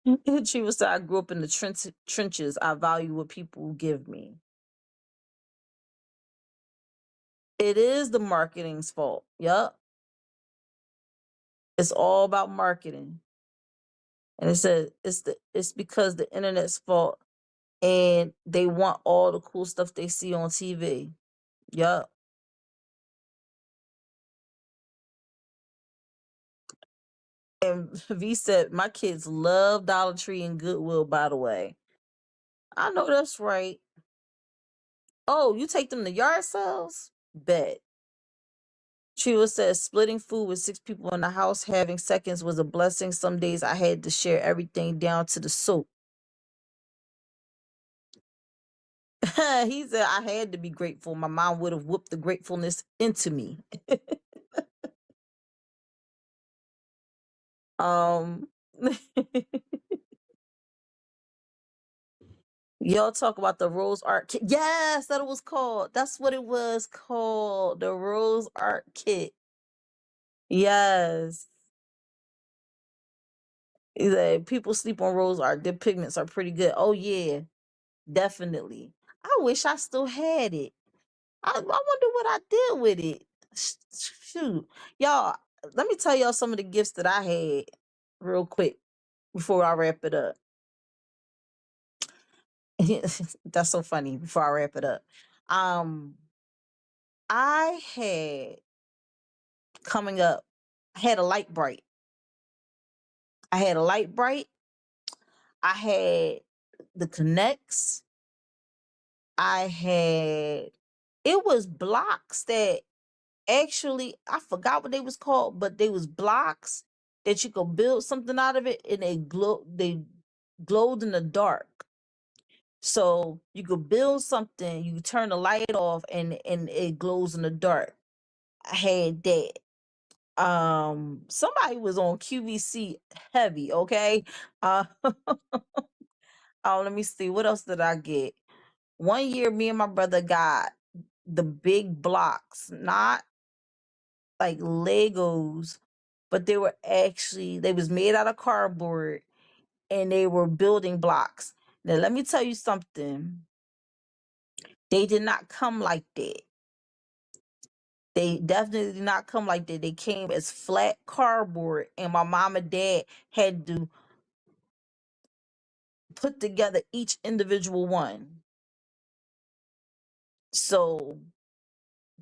Chiva said I grew up in the trenches. I value what people give me. It is the marketing's fault. Yup. It's all about marketing. And it said it's because the internet's fault and they want all the cool stuff they see on TV. Yup. And V said, my kids love Dollar Tree and Goodwill, by the way. I know that's right. Oh, you take them to yard sales? Bet. Chiva says, splitting food with 6 people in the house, having seconds was a blessing. Some days I had to share everything down to the soap. He said, I had to be grateful. My mom would have whooped the gratefulness into me. um, Y'all talk about the Rose Art Kit. Yes, that was called. That's what it was called. The Rose Art Kit. Yes. He said, people sleep on rose art. Their pigments are pretty good. Oh, yeah, definitely. I wish I still had it. I wonder what I did with it. Shoot. Y'all, let me tell y'all some of the gifts that I had real quick before I wrap it up. That's so funny before I wrap it up. Um, I had coming up, I had a light bright. I had a light bright. I had the connects. I had, it was blocks that actually, I forgot what they was called, but they was blocks that you could build something out of it, and they glowed in the dark. So you could build something, you turn the light off, and it glows in the dark. I had that. Somebody was on QVC heavy, okay? Oh, let me see. What else did I get? One year, me and my brother got the big blocks, not like Legos, but they was made out of cardboard, and they were building blocks. Now, let me tell you something. They did not come like that. They definitely did not come like that. They came as flat cardboard, and my mom and dad had to put together each individual one. So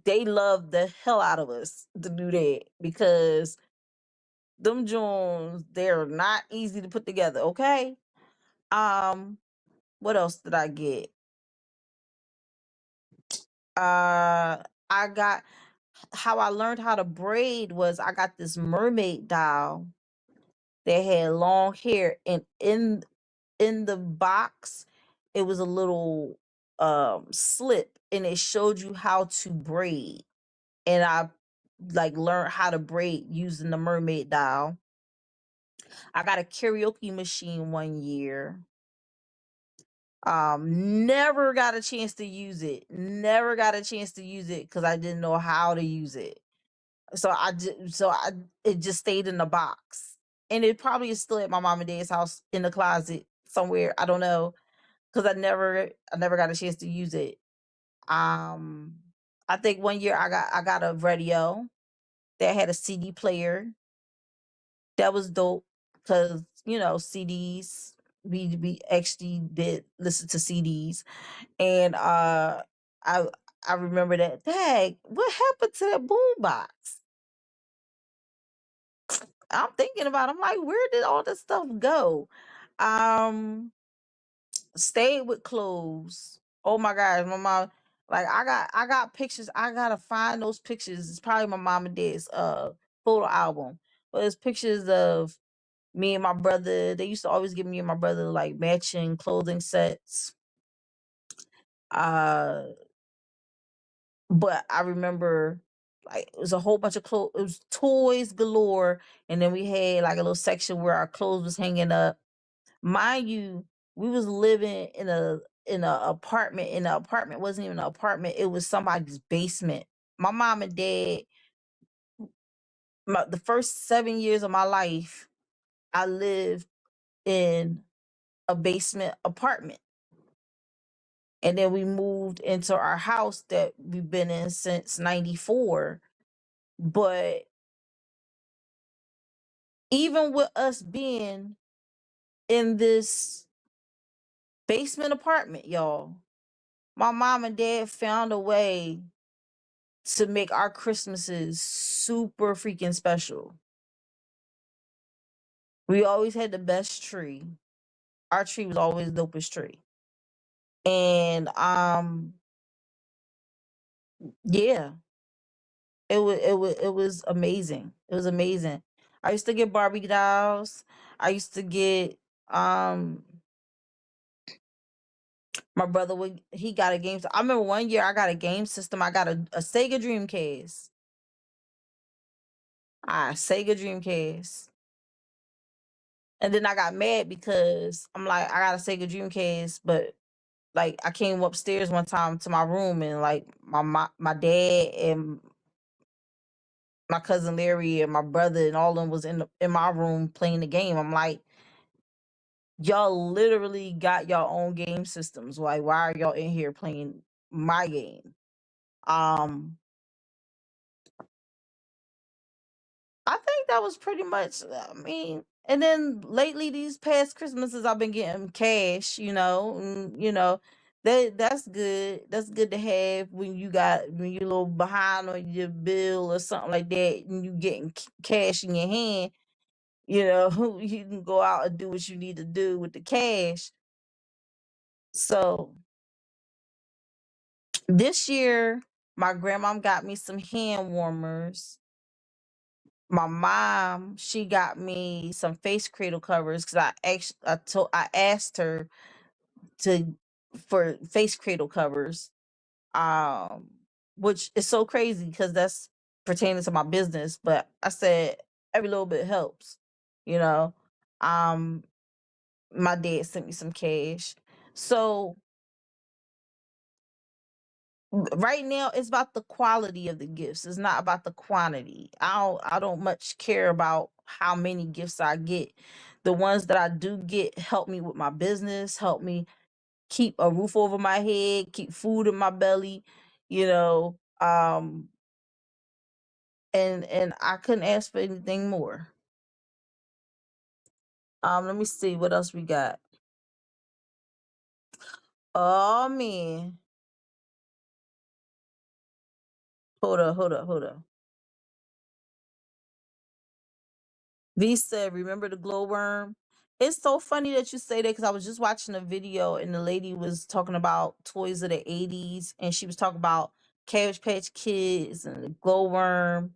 they loved the hell out of us to do that, because them Jones, they're not easy to put together, okay? Um, what else did I get? I got, how I learned how to braid was, I got this mermaid doll that had long hair, and in the box it was a little slip, and it showed you how to braid, and I like learned how to braid using the mermaid doll. I got a karaoke machine one year. Never got a chance to use it. Never got a chance to use it because I didn't know how to use it. So it just stayed in the box. And it probably is still at my mom and dad's house in the closet somewhere. I don't know. Because I never got a chance to use it. I think one year I got a radio that had a CD player. That was dope because CDs. We actually did listen to CDs, and I I remember that. Dang, what happened to that boombox? I'm thinking about. I'm like, where did all this stuff go? Um, Stayed with clothes. Oh my gosh, my mom. Like I got pictures. I gotta find those pictures. It's probably my mom and dad's photo album. But it's pictures of me and my brother. They used to always give me and my brother like matching clothing sets. Uh, but I remember like it was a whole bunch of clothes. It was toys galore, and then we had like a little section where our clothes was hanging up. Mind you, we was living in a apartment, and the apartment wasn't even an apartment. It was somebody's basement. My mom and dad, the first 7 years of my life, I lived in a basement apartment. And then we moved into our house that we've been in since 94. But even with us being in this basement apartment, y'all, my mom and dad found a way to make our Christmases super freaking special. We always had the best tree. Our tree was always the dopest tree. And yeah, it was amazing. It was amazing. I used to get Barbie dolls. I used to get um my brother he got a game. I remember one year I got a game system. I got a Sega Dreamcast. Sega Dreamcast. And then I got mad because I'm like, I got a Sega Dreamcast, but like I came upstairs one time to my room, and like my dad and my cousin Larry and my brother and all of them was in my room playing the game. I'm like, y'all literally got your own game systems. Like, why are y'all in here playing my game? Um, I think that was pretty much. I mean, and then lately, these past Christmases, I've been getting cash. That's good. That's good to have when you're a little behind on your bill or something like that, and you getting cash in your hand. You know, you can go out and do what you need to do with the cash. So this year, my grandmom got me some hand warmers. My mom, she got me some face cradle covers because I asked her to for face cradle covers. Um, which is so crazy because that's pertaining to my business. But I said every little bit helps, you know. Um, my dad sent me some cash. So right now it's about the quality of the gifts. It's not about the quantity. I don't much care about how many gifts I get. The ones that I do get help me with my business, help me keep a roof over my head, keep food in my belly, you know. And I couldn't ask for anything more. Let me see what else we got. Oh man. Hold up. V said, remember the glowworm? It's so funny that you say that because I was just watching a video and the lady was talking about toys of the 80s and she was talking about Cabbage Patch Kids and the glowworm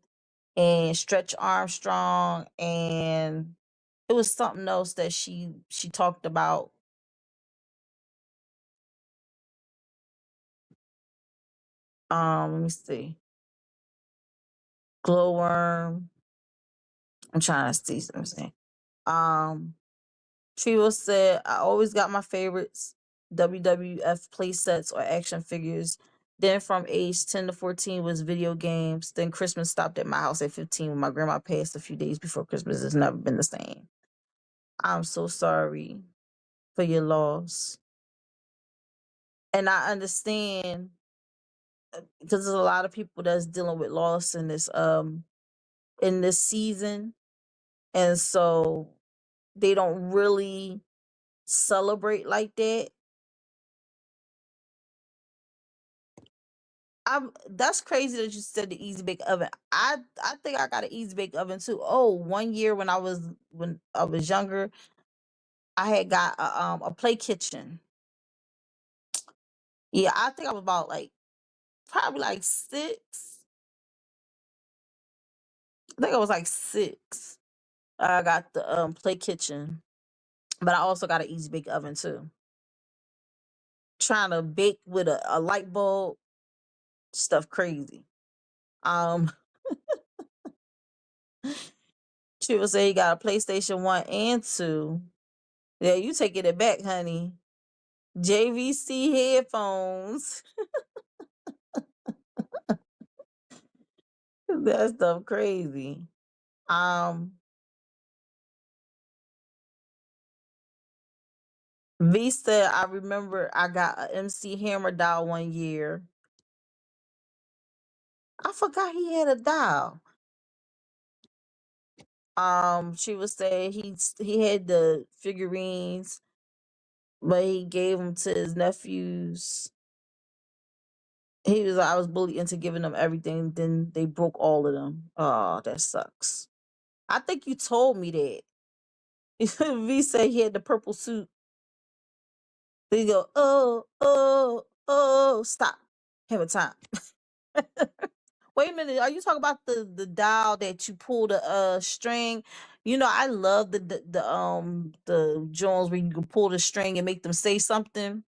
and Stretch Armstrong, and it was something else that she talked about. Let me see. Glowworm. I'm trying to see something. Um, Trio said, I always got my favorites, WWF play sets or action figures. Then from age 10 to 14 was video games. Then Christmas stopped at my house at 15 when my grandma passed a few days before Christmas. It's never been the same. I'm so sorry for your loss. And I understand because there's a lot of people that's dealing with loss in this season. And so they don't really celebrate like that. That's crazy that you said the easy bake oven. I think I got an easy bake oven too. Oh, one year when I was younger, I had got a play kitchen. Yeah, I think I was about like probably like 6. I think I was like 6. I got the play kitchen, but I also got an easy bake oven too. Trying to bake with a light bulb, stuff crazy. Um, she would say you got a PlayStation 1 and 2. Yeah, you taking it back, honey. JVC headphones. That stuff crazy. Um, V said, I remember I got a MC Hammer doll one year. I forgot he had a doll. She was saying he had the figurines, but he gave them to his nephews. He was like, I was bullied into giving them everything. Then they broke all of them. Oh, that sucks. I think you told me that. V said he had the purple suit. Then you go, oh, stop. Hammer time. Wait a minute. Are you talking about the doll that you pull the string? You know, I love the Jones where you can pull the string and make them say something.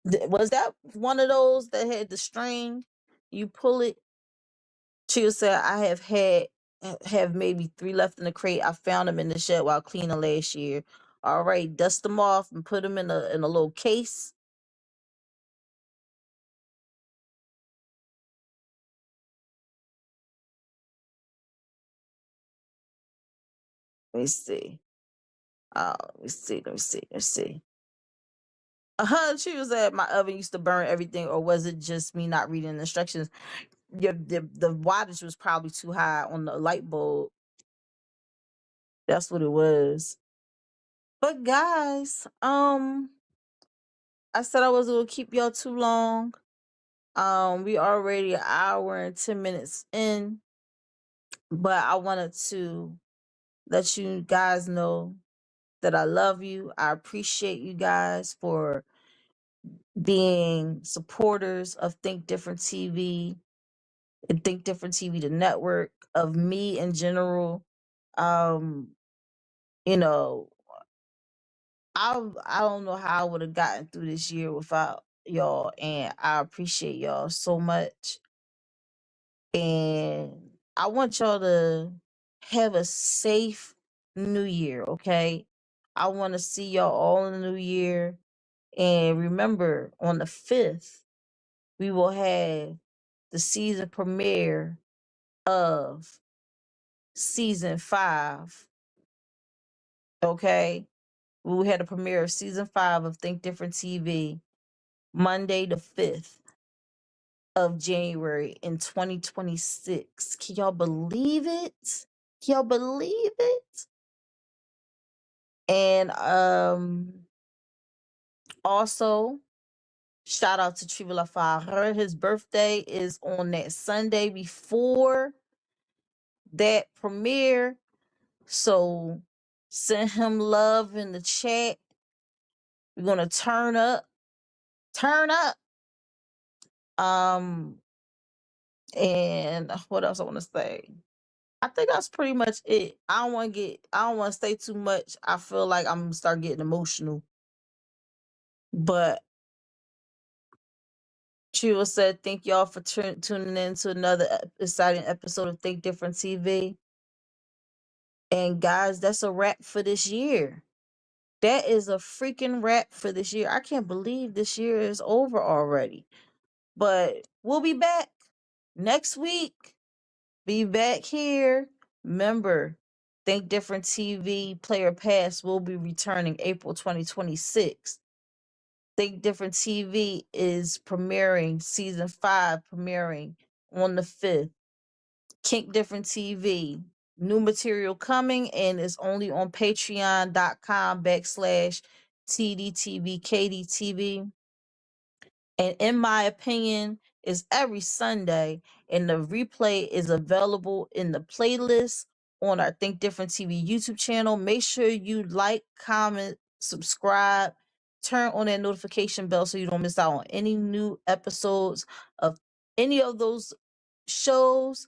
Was that one of those that had the string? You pull it. She said, have maybe 3 left in the crate. I found them in the shed while cleaning last year. All right, dust them off and put them in a little case. Let me see. Let me see. She was at my oven used to burn everything, or was it just me not reading the instructions? The wattage was probably too high on the light bulb. That's what it was. But guys, I said I wasn't gonna keep y'all too long. We already an hour and 10 minutes in, but I wanted to let you guys know that I love you. I appreciate you guys for being supporters of Think Different TV and Think Different TV, the network, of me in general. Um, you know, I don't know how I would have gotten through this year without y'all, and I appreciate y'all so much. And I want y'all to have a safe new year, okay? I want to see y'all all in the new year. And remember, on the 5th, we will have the season premiere of season 5, okay? We will have the premiere of season 5 of Think Different TV Monday the 5th of January in 2026. Can y'all believe it? Can y'all believe it? And also shout out to Triva Lafare. His birthday is on that Sunday before that premiere. So send him love in the chat. We're gonna turn up. Turn up. And what else I want to say? I think that's pretty much it. I don't want to say too much. I feel like I'm gonna start getting emotional. But Triva said, thank y'all for tuning in to another exciting episode of Think Different TV. And guys, that's a wrap for this year. That is a freaking wrap for this year. I can't believe this year is over already. But we'll be back next week. Be back here. Remember, Think Different TV Player Pass will be returning April 2026. Think Different TV is premiering, season 5 premiering on the 5th. Think Different TV, new material coming, and it's only on patreon.com/TDTV KDTV. And in my opinion, is every Sunday, and the replay is available in the playlist on our Think Different TV YouTube channel. Make sure you like, comment, subscribe, turn on that notification bell so you don't miss out on any new episodes of any of those shows,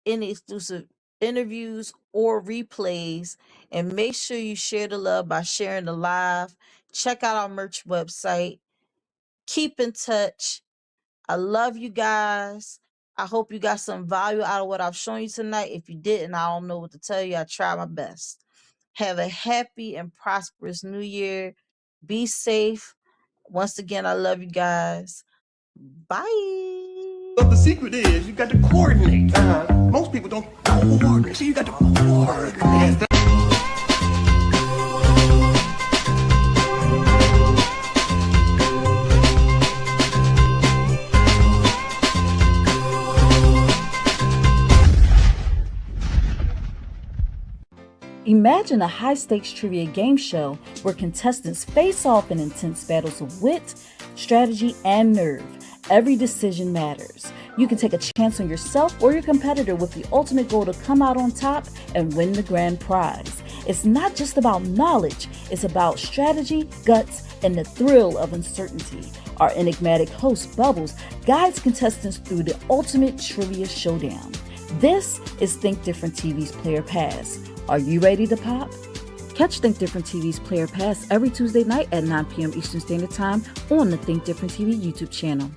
any exclusive interviews or replays. And make sure you share the love by sharing the live. Check out our merch website. Keep in touch. I love you guys. I hope you got some value out of what I've shown you tonight. If you didn't, I don't know what to tell you. I try my best. Have a happy and prosperous new year. Be safe. Once again, I love you guys. Bye. But the secret is you got to coordinate. Most people don't coordinate. So you got to coordinate. Imagine a high-stakes trivia game show where contestants face off in intense battles of wit, strategy, and nerve. Every decision matters. You can take a chance on yourself or your competitor with the ultimate goal to come out on top and win the grand prize. It's not just about knowledge, it's about strategy, guts, and the thrill of uncertainty. Our enigmatic host, Bubbles, guides contestants through the ultimate trivia showdown. This is Think Different TV's Player Pass. Are you ready to pop? Catch Think Different TV's Player Pass every Tuesday night at 9 p.m. Eastern Standard Time on the Think Different TV YouTube channel.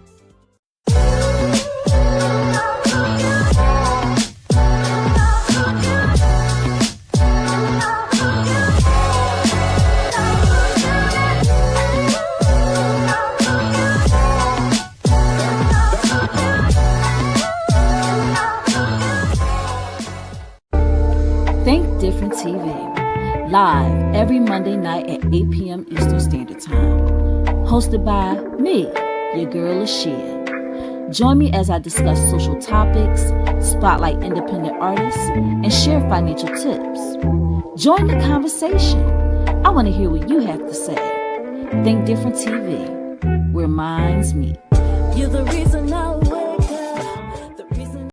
Think Different TV, live every Monday night at 8 p.m. Eastern Standard Time. Hosted by me, your girl Ashia. Join me as I discuss social topics, spotlight independent artists, and share financial tips. Join the conversation. I want to hear what you have to say. Think Different TV. where minds meet. You're the reason I